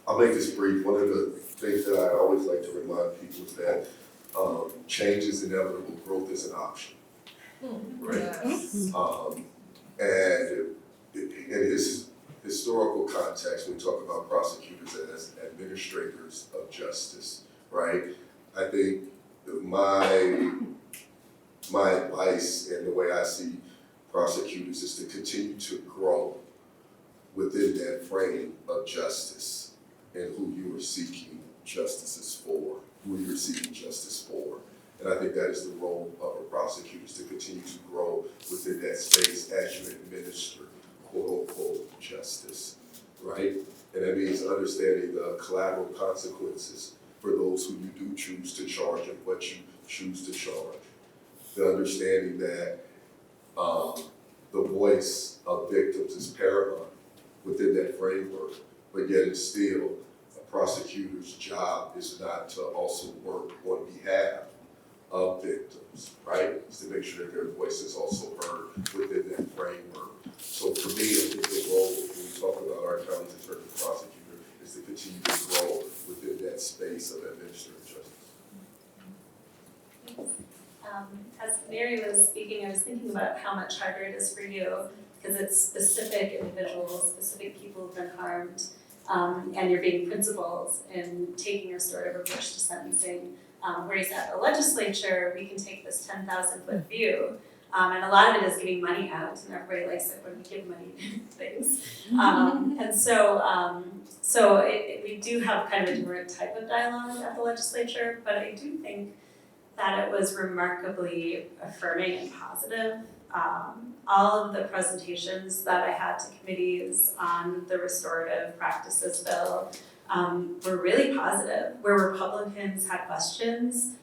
I'll make this brief. One of the things that I always like to remind people is that change is inevitable, growth is an option, right? And in this historical context, we talk about prosecutors as administrators of justice, right? I think my advice and the way I see prosecutors is to continue to grow within that frame of justice and who you are seeking justice for. And I think that is the role of a prosecutor, is to continue to grow within that space as you administer quote unquote justice, right? And that means understanding the collateral consequences for those who you do choose to charge and what you choose to charge. The understanding that the voice of victims is paramount within that framework, but yet it's still a prosecutor's job is not to also work on behalf of victims, right? It's to make sure that their voice is also heard within that framework. So for me, I think the role, when we talk about our county's attorney prosecutor, is to continue to grow within that space of administrative justice. As Mary was speaking, I was thinking about how much harder it is for you, because it's specific individuals, specific people who've been harmed, and you're being principals in taking your restorative approach to sentencing. Whereas at the legislature, we can take this 10,000-foot view And a lot of it is giving money out, and everybody likes it when we give money to things. We do have kind of a different type of dialogue at the legislature, but I do think that it was remarkably affirming and positive. All of the presentations that I had to committees on the restorative practices bill were really positive. Where Republicans had questions,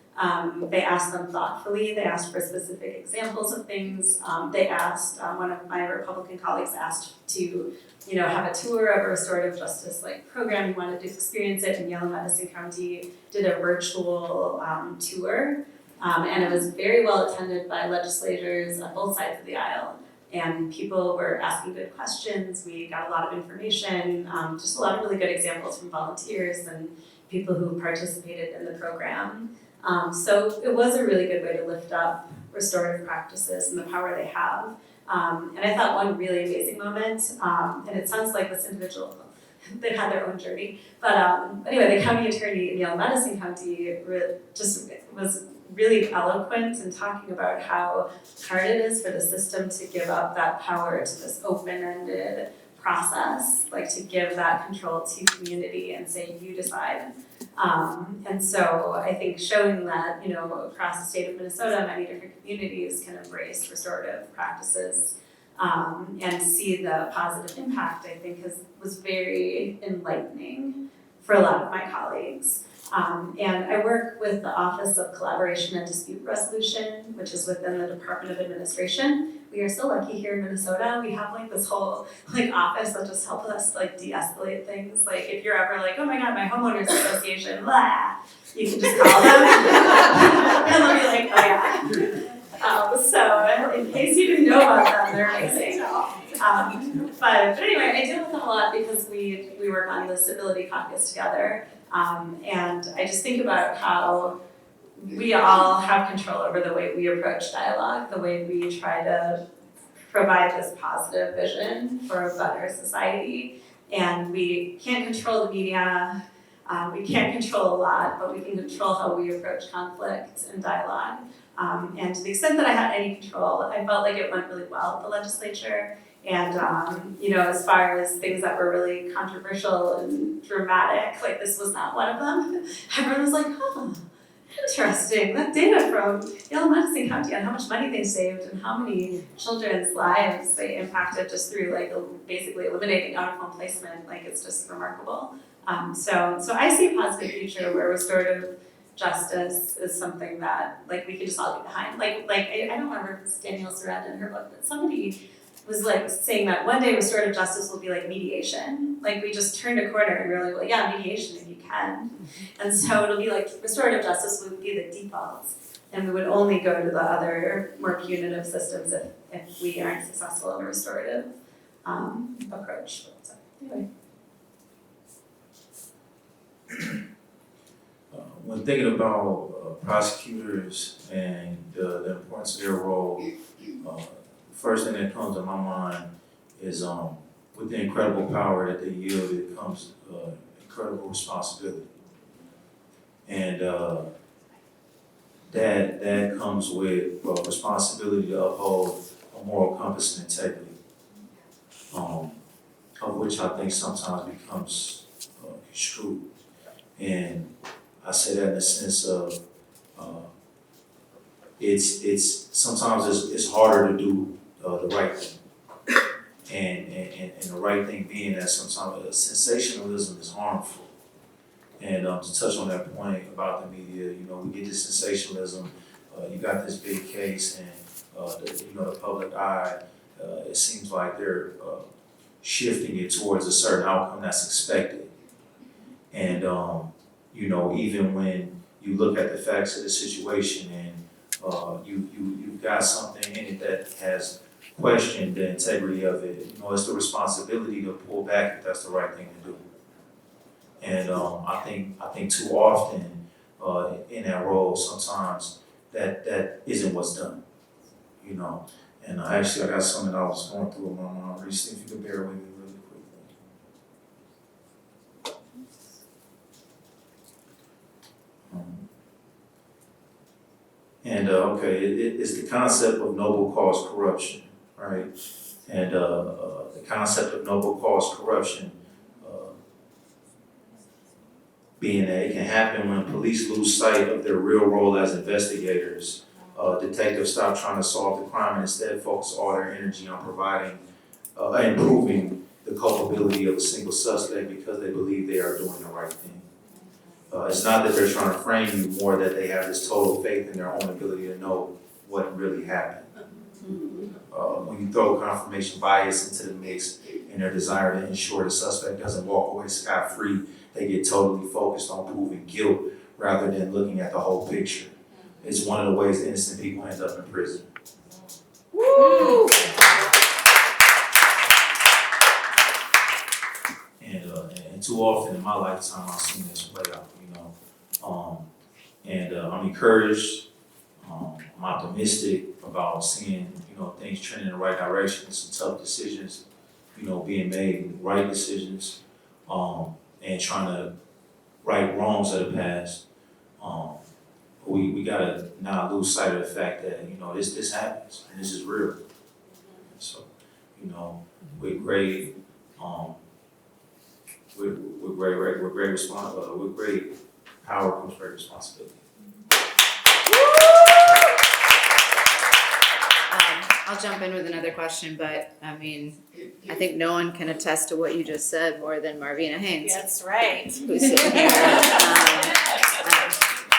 they asked them thoughtfully. They asked for specific examples of things. They asked, one of my Republican colleagues asked to, have a tour of a restorative justice program. He wanted to experience it in Yale and Madison County. Did a virtual tour, and it was very well attended by legislators on both sides of the aisle. And people were asking good questions. We got a lot of information, just a lot of really good examples from volunteers and people who participated in the program. So it was a really good way to lift up restorative practices and the power they have. And I thought one really amazing moment, and it sounds like this individual, they've had their own journey, but anyway, the county attorney in Yale Madison County just was really eloquent in talking about how hard it is for the system to give up that power to this open-ended process, to give that control to community and say, you decide. And so I think showing that, across the state of Minnesota, many different communities can embrace restorative practices and see the positive impact, I think was very enlightening for a lot of my colleagues. And I work with the Office of Collaboration and Dispute Resolution, which is within the Department of Administration. We are so lucky here in Minnesota. We have this whole office that just helps us de-escalate things. If you're ever oh my God, my homeowners association, blah, you can just call them and they'll be oh yeah. So in case you didn't know about them, they're amazing. But anyway, I deal with them a lot because we work on the Civility Caucus together. And I just think about how we all have control over the way we approach dialogue, the way we try to provide this positive vision for a better society. And we can't control the media, we can't control a lot, but we can control how we approach conflict and dialogue. And to the extent that I had any control, I felt like it went really well at the legislature. And, as far as things that were really controversial and dramatic, this was not one of them. Everyone was huh, interesting. That data from Yale and Madison County on how much money they saved and how many children's lives they impacted just through basically eliminating out-of-home placement, it's just remarkable. So I see a positive future where restorative justice is something that we can just all get behind. I don't remember if it's Danielle Surratt in her book, but somebody was saying that one day restorative justice will be like mediation. We just turned a corner and we're well, yeah, mediation if you can. And so it'll be restorative justice would be the default. And we would only go to the other more punitive systems if we aren't successful in a restorative approach. So anyway. When thinking about prosecutors and the importance of their role, first thing that comes to my mind is with the incredible power that they yield, it comes incredible responsibility. And that comes with responsibility to uphold a moral compass and integrity, of which I think sometimes becomes construed. And I say that in the sense of it's sometimes it's harder to do the right thing, and the right thing being that sometimes sensationalism is harmful. And to touch on that point about the media, we get this sensationalism. You got this big case, and the public eye. It seems like they're shifting it towards a certain outcome that's expected. And even when you look at the facts of the situation, and you've got something in it that has questioned the integrity of it, it's the responsibility to pull back if that's the right thing to do. And I think too often in that role, sometimes that isn't what's done, And I got something I was going through in my mind recently. If you could bear with me really quickly. And okay, it's the concept of noble cause corruption, right? And the concept of noble cause corruption, being that it can happen when police lose sight of their real role as investigators. Detectives stop trying to solve the crime and instead focus all their energy on providing and proving the culpability of a single suspect because they believe they are doing the right thing. It's not that they're trying to frame you, more that they have this total faith in their own ability to know what really happened. When you throw confirmation bias into the mix and their desire to ensure the suspect doesn't walk away scot-free, they get totally focused on proving guilt rather than looking at the whole picture. It's one of the ways innocent people end up in prison. Woo! And too often in my lifetime, I've seen this play out, I'm encouraged, I'm optimistic about seeing, things trending in the right direction, some tough decisions, being made, right decisions, and trying to right wrongs of the past. We gotta not lose sight of the fact that, this happens, and this is real. So, with great, with great power comes great responsibility. I'll jump in with another question, but I think no one can attest to what you just said more than Marvina Haynes, That's right. who's sitting here.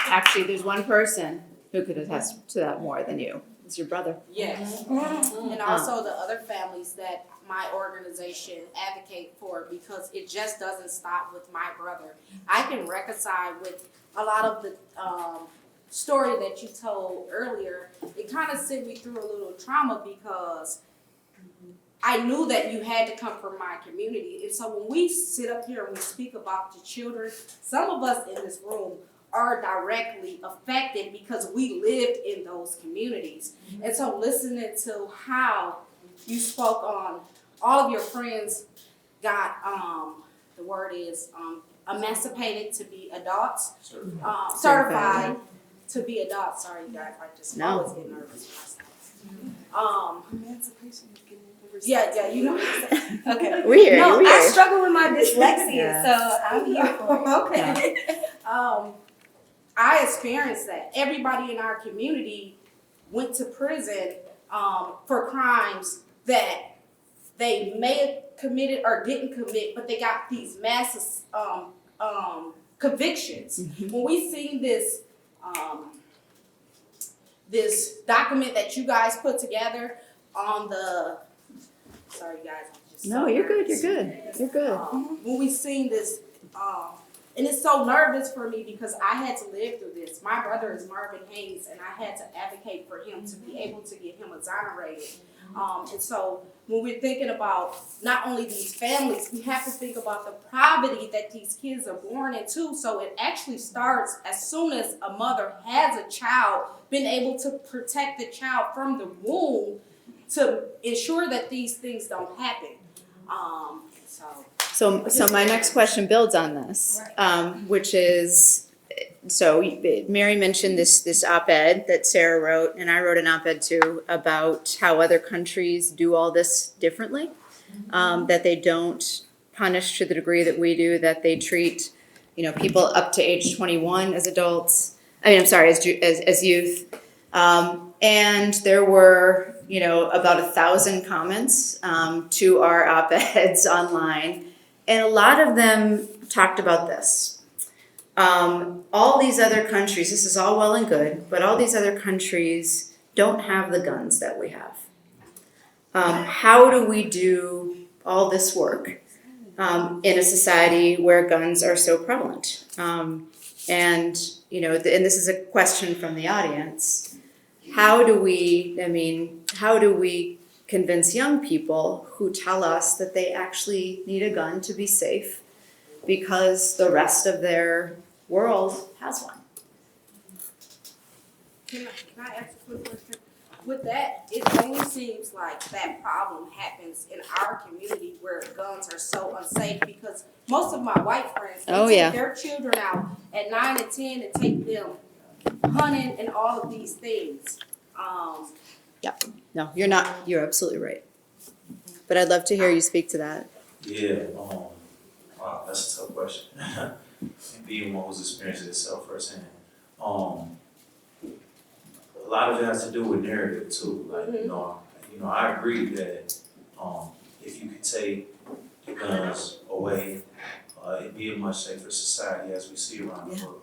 Actually, there's one person who could attest to that more than you. It's your brother. Yes, and also the other families that my organization advocate for, because it just doesn't stop with my brother. I can reconcile with a lot of the story that you told earlier. It kind of sent me through a little trauma because I knew that you had to come from my community. And so when we sit up here and we speak about the children, some of us in this room are directly affected because we lived in those communities. And so listening to how you spoke on all of your friends got, the word is emancipated to be adults, certified to be adults. Sorry guys, I always get nervous myself. Emancipation is getting Yeah, you know what I'm saying? Okay. We hear you, No, we hear I you. struggle with my dyslexia, Yeah. so I'm here for it. Okay. I experienced that. Everybody in our community went to prison for crimes that they may have committed or didn't commit, but they got these massive convictions. When we seen this this document that you guys put together on the, sorry guys, I'm just No, so you're good, nervous. you're good, you're good. When we seen this, and it's so nervous for me because I had to live through this. My brother is Marvin Haynes, and I had to advocate for him to be able to get him exonerated. And so when we're thinking about not only these families, we have to think about the poverty that these kids are born into. So it actually starts as soon as a mother has a child, being able to protect the child from the womb to ensure that these things don't happen. So my next question builds on this, which is, so Mary mentioned this op-ed that Sarah wrote, and I wrote an op-ed too, about how other countries do all this differently, that they don't punish to the degree that we do, that they treat, people up to age 21 as adults, as youth. And there were, about 1,000 comments to our op-eds online, and a lot of them talked about this. All these other countries, this is all well and good, but all these other countries don't have the guns that we have. How do we do all this work in a society where guns are so prevalent? And this is a question from the audience. How do we convince young people who tell us that they actually need a gun to be safe because the rest of their world has one? Can I ask a quick question? With that, it only seems like that problem happens in our community where guns are so unsafe, because most of my white friends, they take their children out at 9 and 10 and take them hunting and all of these things. No, you're not. You're absolutely right. But I'd love to hear you speak to that. Yeah, wow, that's a tough question. And being one who's experienced it itself firsthand. A lot of it has to do with narrative too. Like, you know, I agree that if you could take the guns away, it'd be a much safer society as we see around the world.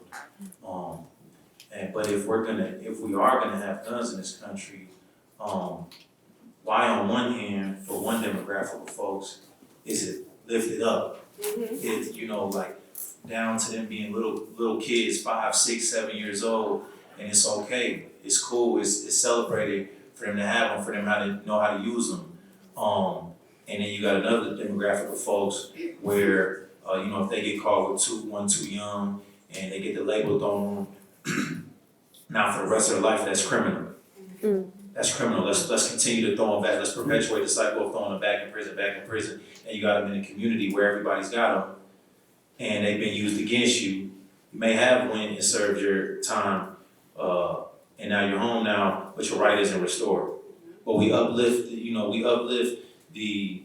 But if we are gonna have guns in this country, why on one hand, for one demographic of folks, is it lifted up? It's, you know, like down to them being little kids, 5, 6, 7 years old, and it's okay, it's cool, it's celebrated for them to have them, for them to know how to use them. And then you got another demographic of folks where, you know, if they get caught with one too young, and they get the label thrown on them, now for the rest of their life, that's criminal. That's criminal. Let's continue to throw them back. Let's perpetuate the cycle of throwing them back in prison. And you got them in a community where everybody's got them, and they've been used against you. You may have went and served your time, and now you're home now, but your right isn't restored. But we uplift the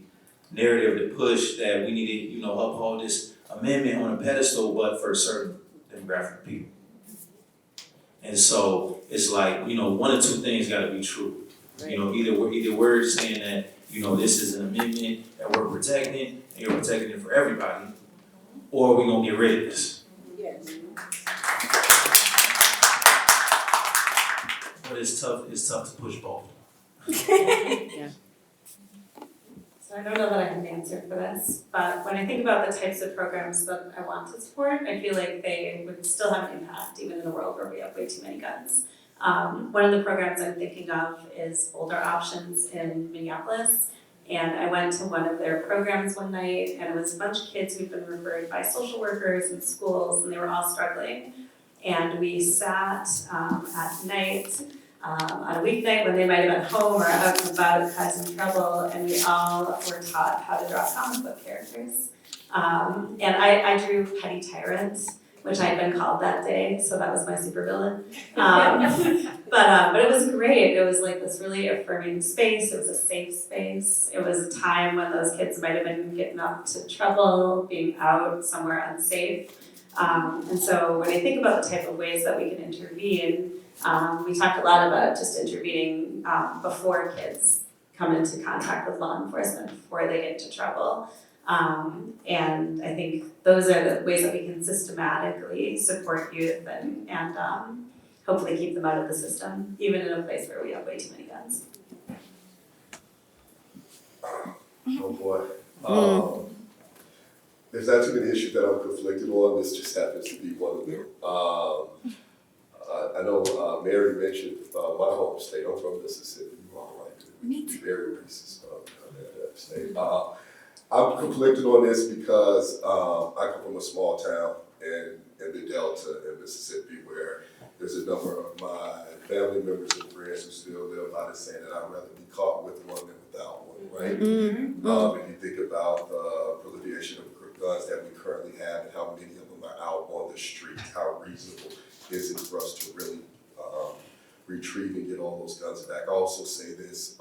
narrative, the push that we need to, you know, uphold this amendment on a pedestal, but for a certain demographic of people. And so it's like, you know, one or two things got to be true. Right. You know, either we're saying that, you know, this is an amendment that we're protecting, and you're protecting it for everybody, or we're gonna get rid of this. Yes. But it's tough to push both. So I don't know that I have an answer for this, but when I think about the types of programs that I want to support, I feel like they would still have an impact even in a world where we have way too many guns. One of the programs I'm thinking of is Older Options in Minneapolis. And I went to one of their programs one night, and it was a bunch of kids who'd been referred by social workers and schools, and they were all struggling. And we sat at night, on a weeknight when they might have been home or out and about causing trouble, and we all were taught how to draw comic book characters. And I drew Petty Tyrant, which I had been called that day, so that was my supervillain. But it was great. It was like this really affirming space. It was a safe space. It was a time when those kids might have been getting up to trouble, being out somewhere unsafe. And so when I think about the type of ways that we can intervene, we talked a lot about just intervening before kids come into contact with law enforcement, before they get into trouble. And I think those are the ways that we can systematically support youth and hopefully keep them out of the system, even in a place where we have way too many guns. Oh boy. There's not too many issues that I'm conflicted on. This just happens to be one of them. I know Mary mentioned my home state. I'm from Mississippi. You all right to be very racist that state. I'm conflicted on this because I come from a small town in the Delta in Mississippi where there's a number of my family members and friends who still live by the saying that I'd rather be caught with one than without one, right? If you think about the proliferation of guns that we currently have and how many of them are out on the street, how reasonable is it for us to really retrieve and get all those guns back? I also say this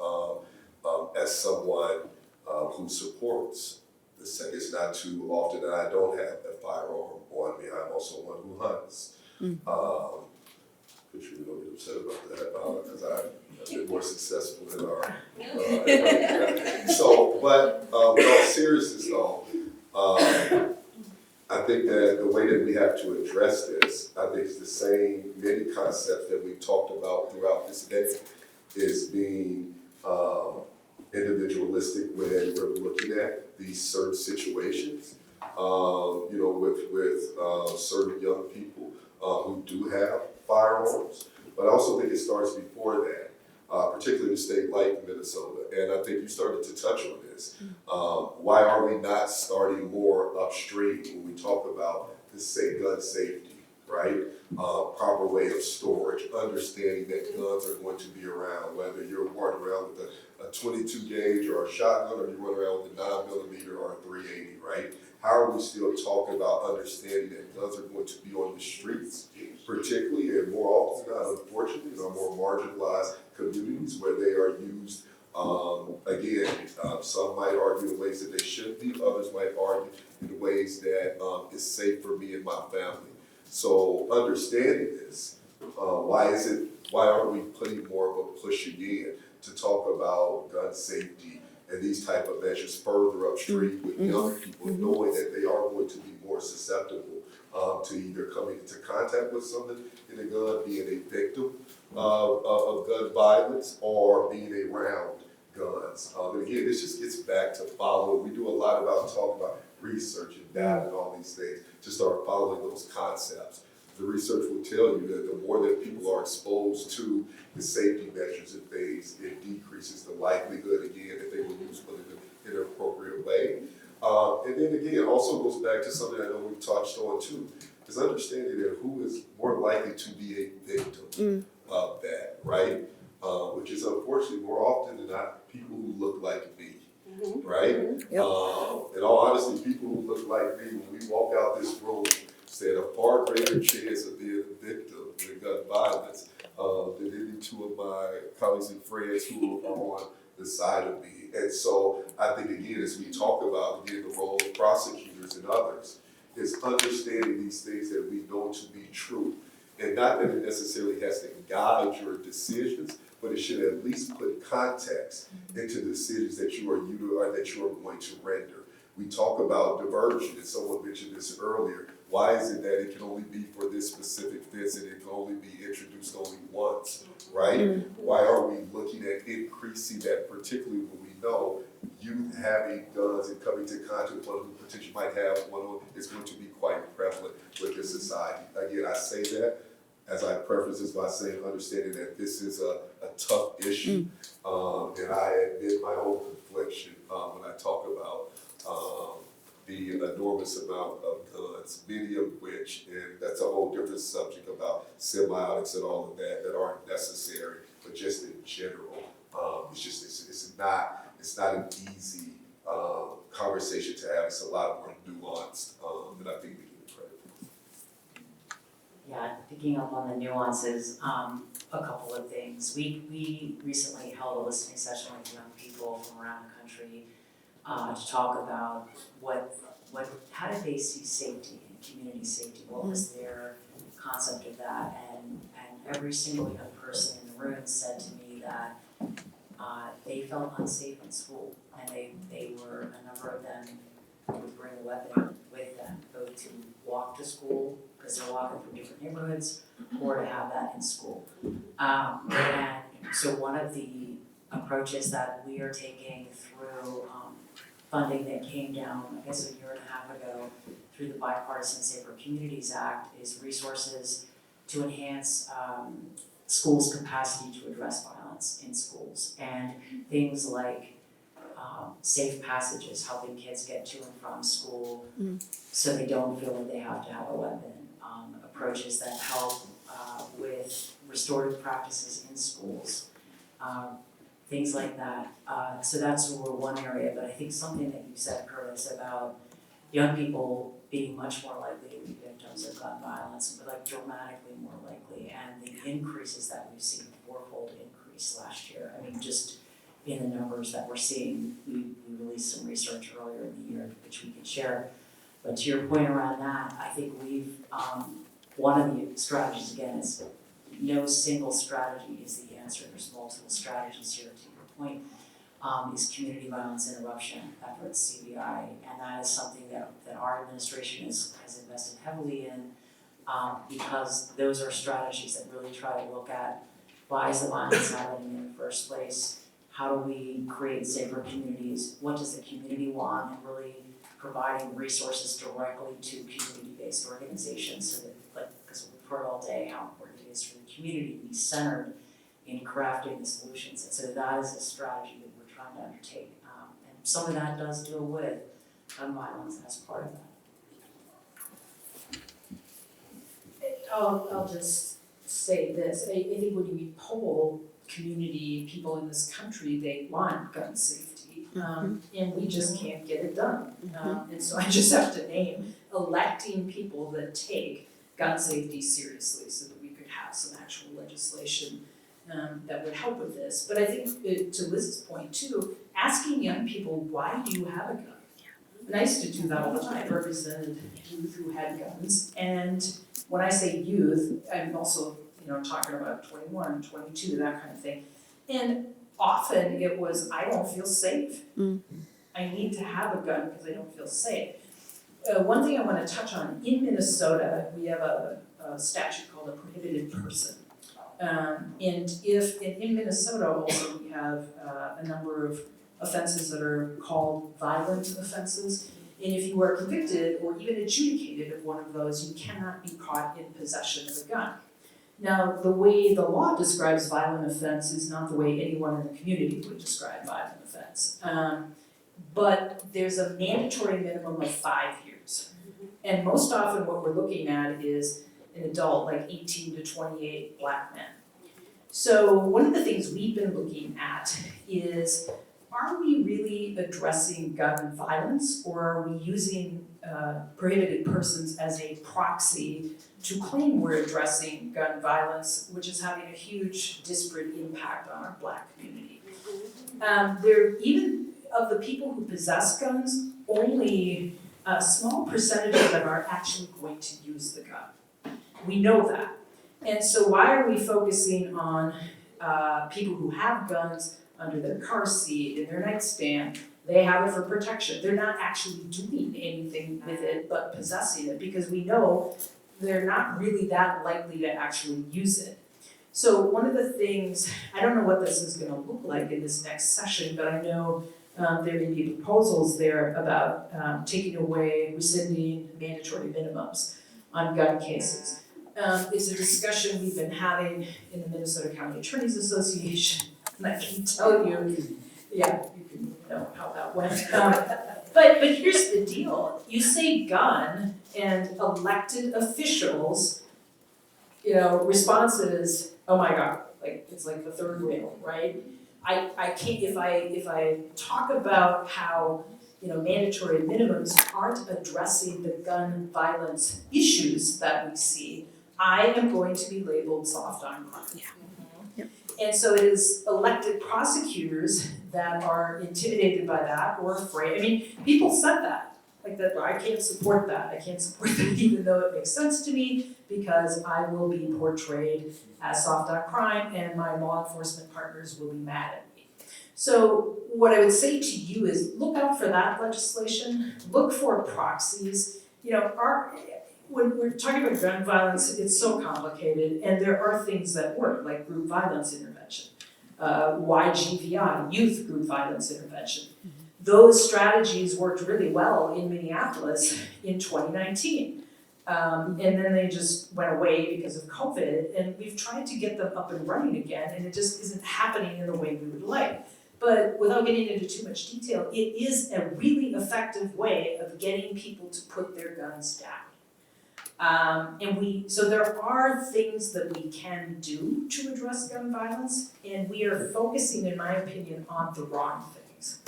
as someone who supports the second. It's not too often that I don't have a firearm on me. I'm also one who hunts. But you don't get upset about that because I've been more successful than our. But in all seriousness though, I think that the way that we have to address this, I think it's the same many concepts that we've talked about throughout this day, is being individualistic when we're looking at these certain situations. With certain young people who do have firearms, but I also think it starts before that, particularly in a state like Minnesota. And I think you started to touch on this. Why are we not starting more upstream when we talk about gun safety, right? Proper way of storage, understanding that guns are going to be around, whether you're walking around with a 22 gauge or a shotgun, or you run around with a 9mm or a 380, right? How are we still talking about understanding that guns are going to be on the streets particularly and more often than not, unfortunately, in our more marginalized communities where they are used. Some might argue in ways that they shouldn't be, others might argue in ways that is safe for me and my family. So understanding this, why aren't we putting more of a push again to talk about gun safety and these type of measures further upstream with young people, knowing that they are going to be more susceptible to either coming into contact with someone in a gun, being a victim of gun violence, or being around guns. And again, this just gets back to following. We do a lot about talking about research and data and all these things to start following those concepts. The research will tell you that the more that people are exposed to the safety measures and things, it decreases the likelihood, again, that they will use one in an appropriate way. And then again, also goes back to something I know we've touched on too, is understanding that who is more likely to be a victim of that, right? Which is unfortunately more often than not people who look like me, right? Yep. In all honesty, people who look like me, when we walk out this room, stand a far greater chance of being a victim of gun violence than any two of my colleagues and friends who are on the side of me. And so I think, again, as we talk about, again, the role of prosecutors and others, is understanding these things that we know to be true. And not that it necessarily has to guide your decisions, but it should at least put context into the decisions that you are going to render. We talk about diversion, and someone mentioned this earlier. Why is it that it can only be for this specific fence and it can only be introduced only once, right? Why are we looking at increasing that, particularly when we know youth having guns and coming to contact with one who potentially might have one is going to be quite prevalent within society? Again, I say that as I preface this by saying, understanding that this is a tough issue, and I admit my own confliction when I talk about the enormous amount of guns, many of which, and that's a whole different subject about semiotics and all of that, that aren't necessary, but just in general, it's not an easy conversation to have. It's a lot more nuanced than I think we give credit for. Yeah, picking up on the nuances, a couple of things. We recently held a listening session with young people from around the country to talk about how did they see safety and community safety? What was their concept of that? And every single young person in the room said to me that they felt unsafe in school, and they were, a number of them would bring a weapon with them, both to walk to school because they're walking from different neighborhoods, or to have that in school. And so one of the approaches that we are taking through funding that came down, I guess, a year and a half ago through the Bipartisan Safer Communities Act is resources to enhance schools' capacity to address violence in schools, and things like safe passages, helping kids get to and from school so they don't feel that they have to have a weapon, approaches that help with restorative practices in schools, things like that. So that's one area, but I think something that you said, Curtis, about young people being much more likely to be victims of gun violence, but like dramatically more likely, and the increases that we've seen, fourfold increase last year. I mean, just in the numbers that we're seeing, we released some research earlier in the year, which we can share. But to your point around that, I think we've, one of the strategies, again, is no single strategy is the answer. There's multiple strategies here, to your point, is community violence interruption efforts, CVI, and that is something that our administration has invested heavily in, because those are strategies that really try to look at why is the violence happening in the first place, how do we create safer communities, what does the community want, and really providing resources directly to community-based organizations, so that, like, because we've heard all day how important it is for the community to be centered in crafting the solutions, and so that is a strategy that we're trying to undertake, and some of that does deal with gun violence as part of that. I'll just say this, I think when we poll community people in this country, they want gun safety, and we just can't get it done. And so I just have to name electing people that take gun safety seriously so that we could have some actual legislation that would help with this. But I think to Liz's point too, asking young people, why do you have a gun? And I used to do that all the time. I represented youth who had guns. And when I say youth, I'm also, talking about 21, 22, that kind of thing. And often it was, I don't feel safe. I need to have a gun because I don't feel safe. One thing I want to touch on, in Minnesota, we have a statute called a prohibited person. And in Minnesota also we have a number of offenses that are called violent offenses. And if you are convicted or even adjudicated of one of those, you cannot be caught in possession of a gun. Now, the way the law describes violent offense is not the way anyone in the community would describe violent offense. But there's a mandatory minimum of 5 years. And most often what we're looking at is an adult, like 18 to 28 Black men. So one of the things we've been looking at is, are we really addressing gun violence, or are we using prohibited persons as a proxy to claim we're addressing gun violence, which is having a huge disparate impact on our Black community? Even of the people who possess guns, only a small percentage of them are actually going to use the gun. We know that. And so why are we focusing on people who have guns under their car seat, in their nightstand? They have it for protection. They're not actually doing anything with it but possessing it, because we know they're not really that likely to actually use it. So one of the things, I don't know what this is gonna look like in this next session, but I know there may be proposals there about taking away, rescinding mandatory minimums on gun cases. It's a discussion we've been having in the Minnesota County Attorneys Association, and I can tell you, yeah, you can know how that went. But here's the deal, you say gun and elected officials, response is, oh my God, like it's like the third rail, right? I can't, if I talk about how mandatory minimums aren't addressing the gun violence issues that we see, I am going to be labeled soft on crime. Yeah. Yep. And so it is elected prosecutors that are intimidated by that or afraid. I mean, people said that, like that, I can't support that. I can't support that even though it makes sense to me, because I will be portrayed as soft on crime and my law enforcement partners will be mad at me. So what I would say to you is look out for that legislation, look for proxies. When we're talking about gun violence, it's so complicated, and there are things that work, like group violence intervention, YGVI, youth group violence intervention. Those strategies worked really well in Minneapolis in 2019. And then they just went away because of COVID, and we've tried to get them up and running again, and it just isn't happening in the way we would like. But without getting into too much detail, it is a really effective way of getting people to put their guns down. So there are things that we can do to address gun violence, and we are focusing, in my opinion, on the wrong things.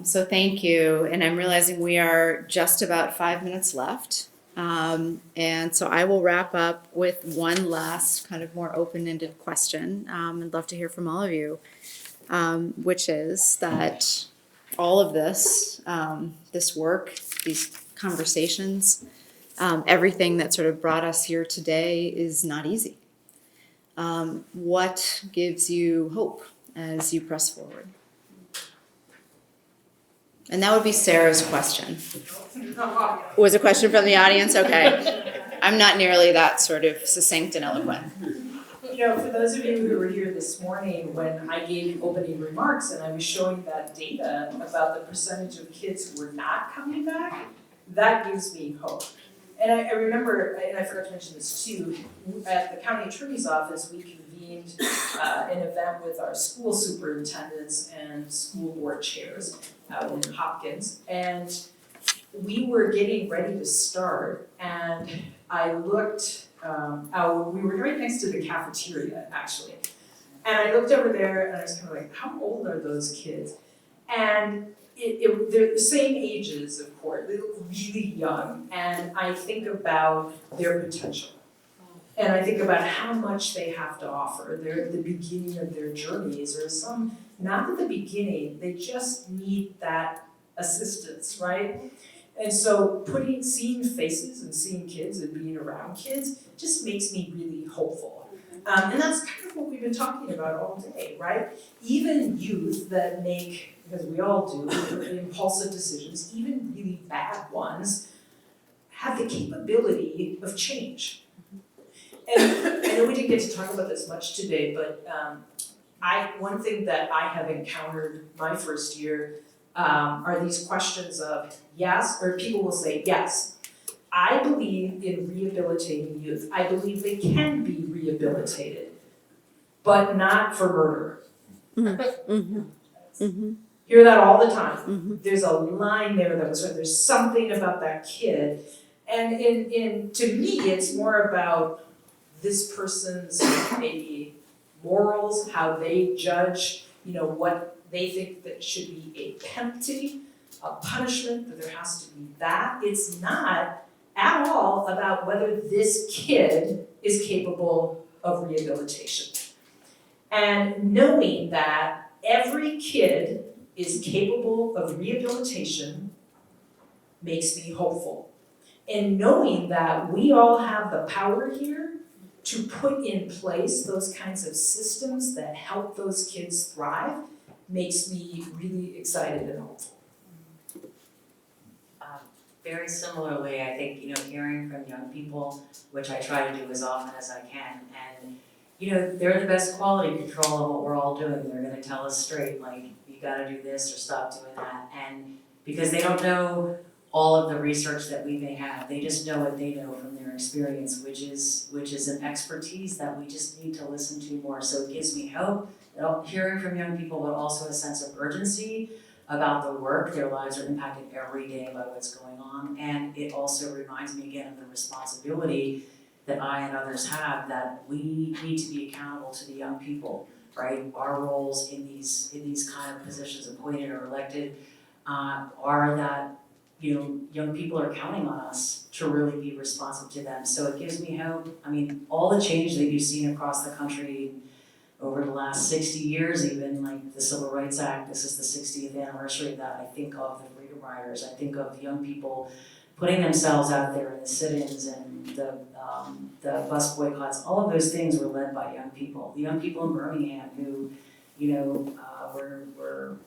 So thank you, and I'm realizing we are just about 5 minutes left. And so I will wrap up with one last kind of more open-ended question. I'd love to hear from all of you, which is that all of this, this work, these conversations, everything that sort of brought us here today is not easy. What gives you hope as you press forward? And that would be Sarah's question. Was a question from the audience? Okay. I'm not nearly that sort of succinct and eloquent. For those of you who were here this morning when I gave opening remarks and I was showing that data about the percentage of kids who were not coming back, that gives me hope. And I remember, and I forgot to mention this too, at the county attorney's office, we convened an event with our school superintendents and school board chairs out in Hopkins, and we were getting ready to start, and I looked out, we were right next to the cafeteria actually, and I looked over there and I was kind of like, how old are those kids? And they're the same ages, of course, they look really young, and I think about their potential. And I think about how much they have to offer. They're at the beginning of their journeys, or some, not at the beginning, they just need that assistance, right? And so seeing faces and seeing kids and being around kids just makes me really hopeful. And that's kind of what we've been talking about all day, right? Even youth that make, because we all do, impulsive decisions, even really bad ones, have the capability of change. And I know we didn't get to talk about this much today, but one thing that I have encountered my first year are these questions of yes, or people will say, yes, I believe in rehabilitating youth. I believe they can be rehabilitated, but not for murder. Hear that all the time. There's a line there that was right. There's something about that kid. And to me, it's more about this person's maybe morals, how they judge, what they think that should be a penalty, a punishment, that there has to be that. It's not at all about whether this kid is capable of rehabilitation. And knowing that every kid is capable of rehabilitation makes me hopeful. And knowing that we all have the power here to put in place those kinds of systems that help those kids thrive makes me really excited and hopeful. Very similarly, I think, hearing from young people, which I try to do as often as I can, and, they're the best quality control of what we're all doing. They're gonna tell us straight, like, you gotta do this or stop doing that, and because they don't know all of the research that we may have, they just know what they know from their experience, which is an expertise that we just need to listen to more. So it gives me hope, hearing from young people, but also a sense of urgency about the work. Their lives are impacted every day by what's going on, and it also reminds me again of the responsibility that I and others have, that we need to be accountable to the young people, right? Our roles in these kind of positions, appointed or elected, are that young people are counting on us to really be responsive to them. So it gives me hope. I mean, all the change that you've seen across the country over the last 60 years, even like the Civil Rights Act, this is the 60th anniversary of that. I think of the Freedom Riders. I think of young people putting themselves out there in the sit-ins and the bus boycotts. All of those things were led by young people. The young people in Birmingham who, were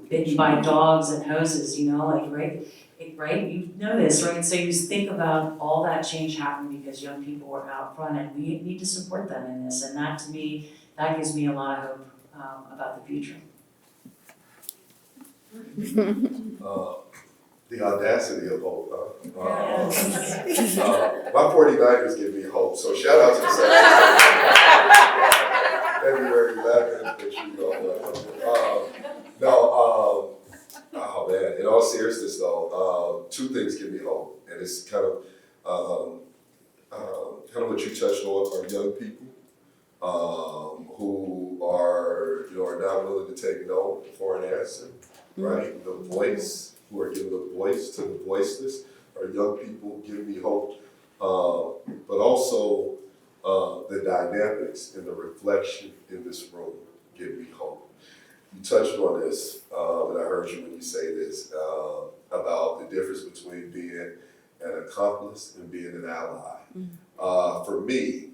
bitten by dogs and hoses, right? You know this, right? So you think about all that change happened because young people were out front, and we need to support them in this. And that, to me, that gives me a lot of hope about the future. The audacity of hope, huh? My 49ers give me hope, so shout out to the February 11th, oh man, in all seriousness though, two things give me hope, and it's kind of what you touched on, are young people who are not willing to take no for an answer, right? The voice, who are giving a voice to the voiceless, are young people give me hope, but also the dynamics and the reflection in this room give me hope. You touched on this, and I heard you when you say this, about the difference between being an accomplice and being an ally. For me,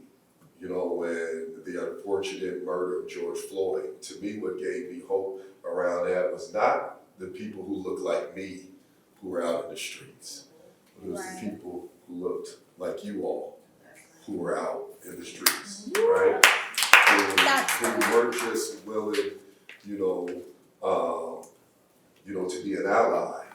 when the unfortunate murder of George Floyd, to me what gave me hope around that was not the people who looked like me who were out in the streets. It was the people who looked like you all who were out in the streets, right? Who weren't just willing, to be an ally,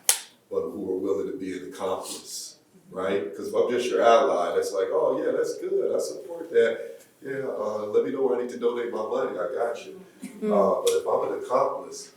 but who were willing to be an accomplice, right? Because if I'm just your ally, that's like, oh yeah, that's good, I support that. Yeah, let me know where I need to donate my money, I got you. But if I'm an accomplice,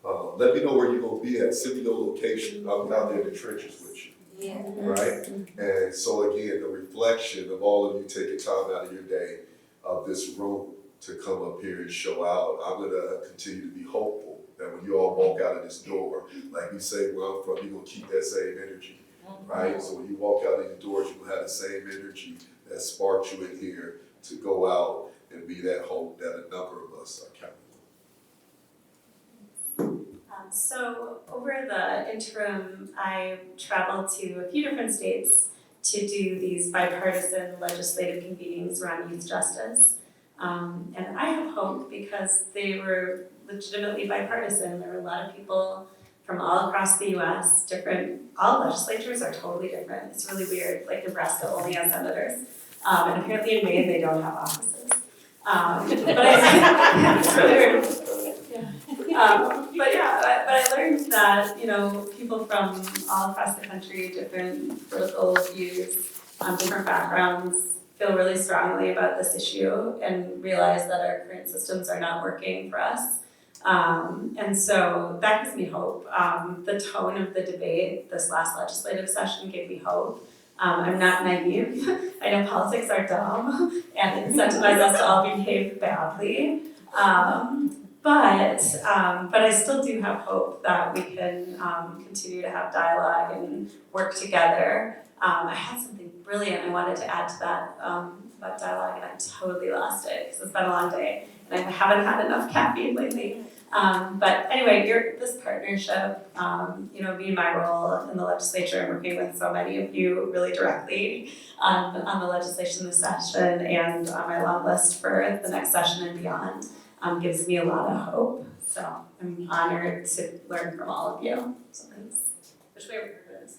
let me know where you're gonna be at, send me your location, I'm out there in the trenches with you. Yeah. Right? And so again, the reflection of all of you taking time out of your day of this room to come up here and show out. I'm gonna continue to be hopeful that when you all walk out of this door, like we say where I'm from, you're gonna keep that same energy, right? So when you walk out these doors, you're gonna have the same energy that sparked you in here to go out and be that hope that a number of us are counting on. So over the interim, I traveled to a few different states to do these bipartisan legislative convenings around youth justice. And I have hope because they were legitimately bipartisan. There were a lot of people from all across the US, all legislatures are totally different. It's really weird, like Nebraska only has senators. And apparently in Maine, they don't have offices. But I learned that, people from all across the country, different political views, different backgrounds, feel really strongly about this issue and realize that our current systems are not working for us. And so that gives me hope. The tone of the debate this last legislative session gave me hope. I'm not naive. I know politics are dumb and incentivize us to all behave badly. But I still do have hope that we can continue to have dialogue and work together. I had something brilliant I wanted to add to that about dialogue, and I totally lost it because it's been a long day and I haven't had enough caffeine lately. But anyway, this partnership, me and my role in the legislature and working with so many of you really directly on the legislation this session and on my long list for the next session and beyond, gives me a lot of hope. So I'm honored to learn from all of you. So thanks. Which way are we going to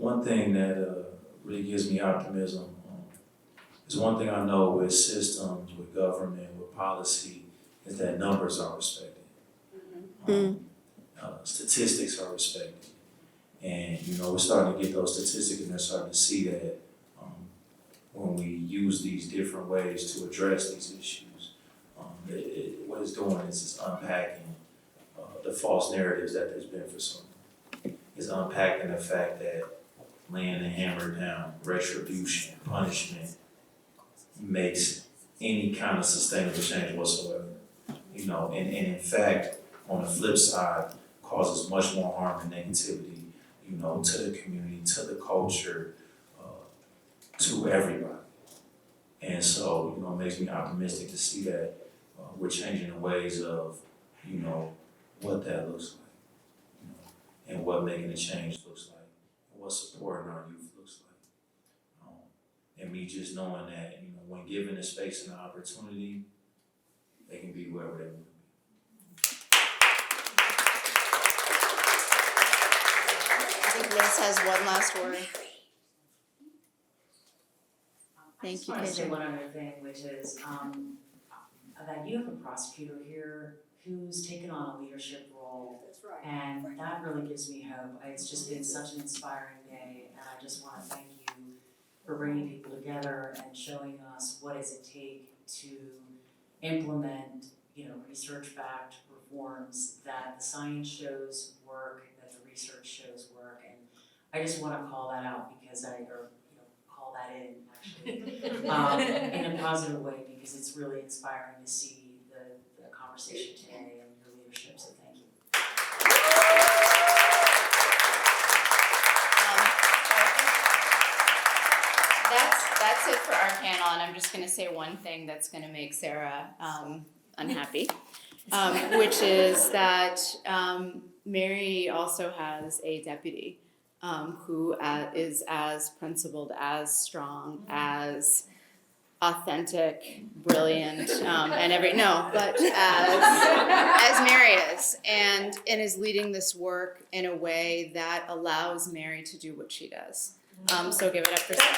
One thing that really gives me optimism is one thing I know with systems, with government, with policy, is that numbers are respected. Statistics are respected. And, we're starting to get those statistics and they're starting to see that when we use these different ways to address these issues, what it's doing is it's unpacking the false narratives that there's been for so long. It's unpacking the fact that laying the hammer down, retribution, punishment makes any kind of sustainable change whatsoever. And in fact, on the flip side, causes much more harm and negativity, to the community, to the culture, to everybody. And so, it makes me optimistic to see that we're changing the ways of, what that looks like, and what making a change looks like, and what supporting our youth looks like. And me just knowing that, when given the space and the opportunity, they can be whoever they want to be. I think Liz has one last word. I just want to say one other thing, which is that you have a prosecutor here who's taken on a leadership role. That's right. And that really gives me hope. It's just been such an inspiring day, and I just want to thank you for bringing people together and showing us what does it take to implement, research-backed reforms that the science shows work, that the research shows work, and I just want to call that out because call that in actually in a positive way because it's really inspiring to see the conversation today and your leadership. So thank you. That's it for our panel, and I'm just going to say one thing that's going to make Sarah unhappy, which is that Mary also has a deputy who is as principled, as strong, as authentic, brilliant, as Mary is, and is leading this work in a way that allows Mary to do what she does. So give it up for Sarah.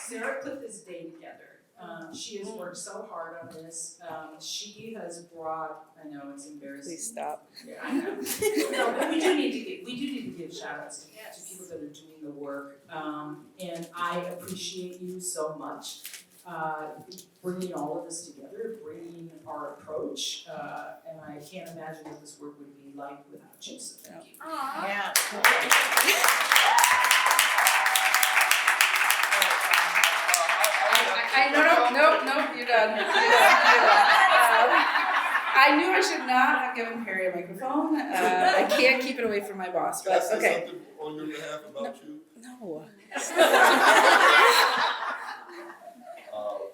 Sarah put this day together. She has worked so hard on this. She has brought, I know it's embarrassing. Please stop. Yeah, I know. No, but we do need to give shout outs to people that are doing the work. And I appreciate you so much. bringing all of this together, bringing our approach, and I can't imagine what this work would be like without you, so thank you. Yeah. No, you're done. I knew I should not have given Perry a microphone. I can't keep it away from my boss, Can I but say okay. something on your behalf about you? No.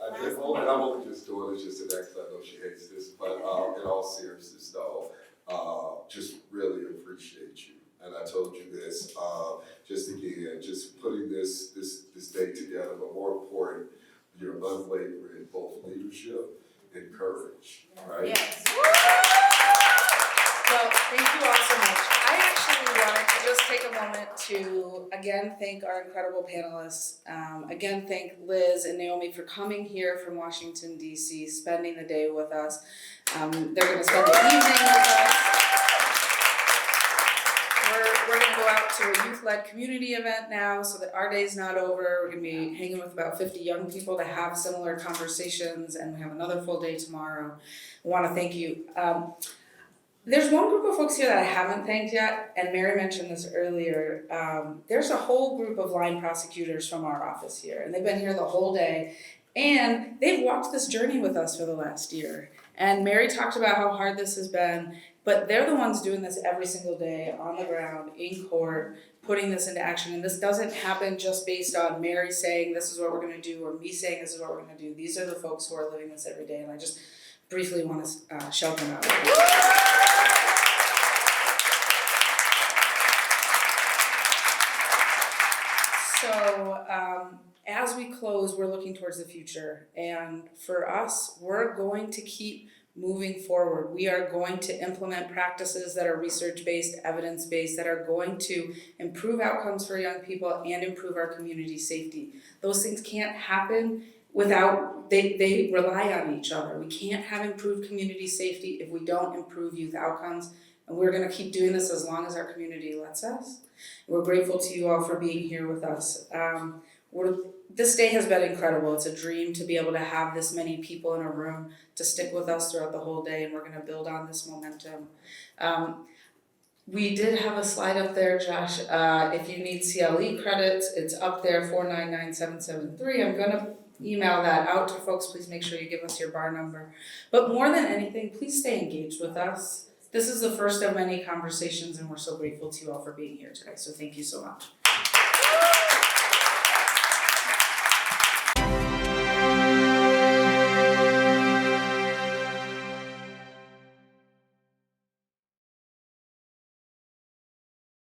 I did, and I'm only just doing this just today because I know she hates this, but in all seriousness though, just really appreciate you. And I told you this, just again, just putting this day together, but more important, your unwavering both leadership and courage, right? Yes. So thank you all so much. I actually wanted to just take a moment to again thank our incredible panelists. Again, thank Liz and Naomi for coming here from Washington, D.C., spending the day with us. They're going to spend the evening with us. We're going to go out to a youth-led community event now so that our day's not over. We're going to be hanging with about 50 young people to have similar conversations, and we have another full day tomorrow. I want to thank you. There's one group of folks here that I haven't thanked yet, and Mary mentioned this earlier. There's a whole group of line prosecutors from our office here, and they've been here the whole day, and they've walked this journey with us for the last year. And Mary talked about how hard this has been, but they're the ones doing this every single day on the ground, in court, putting this into action. And this doesn't happen just based on Mary saying this is what we're going to do, or me saying this is what we're going to do. These are the folks who are living this every day, and I just briefly want to shout them out. So as we close, we're looking towards the future. And for us, we're going to keep moving forward. We are going to implement practices that are research-based, evidence-based, that are going to improve outcomes for young people and improve our community safety. Those things can't happen without, they rely on each other. We can't have improved community safety if we don't improve youth outcomes. And we're going to keep doing this as long as our community lets us. We're grateful to you all for being here with us. This day has been incredible. It's a dream to be able to have this many people in a room to stick with us throughout the whole day, and we're going to build on this momentum. We did have a slide up there, Josh. If you need CLE credits, it's up there, 499773. I'm going to email that out to folks. Please make sure you give us your bar number. But more than anything, please stay engaged with us. This is the first of many conversations, and we're so grateful to you all for being here today. So thank you so much.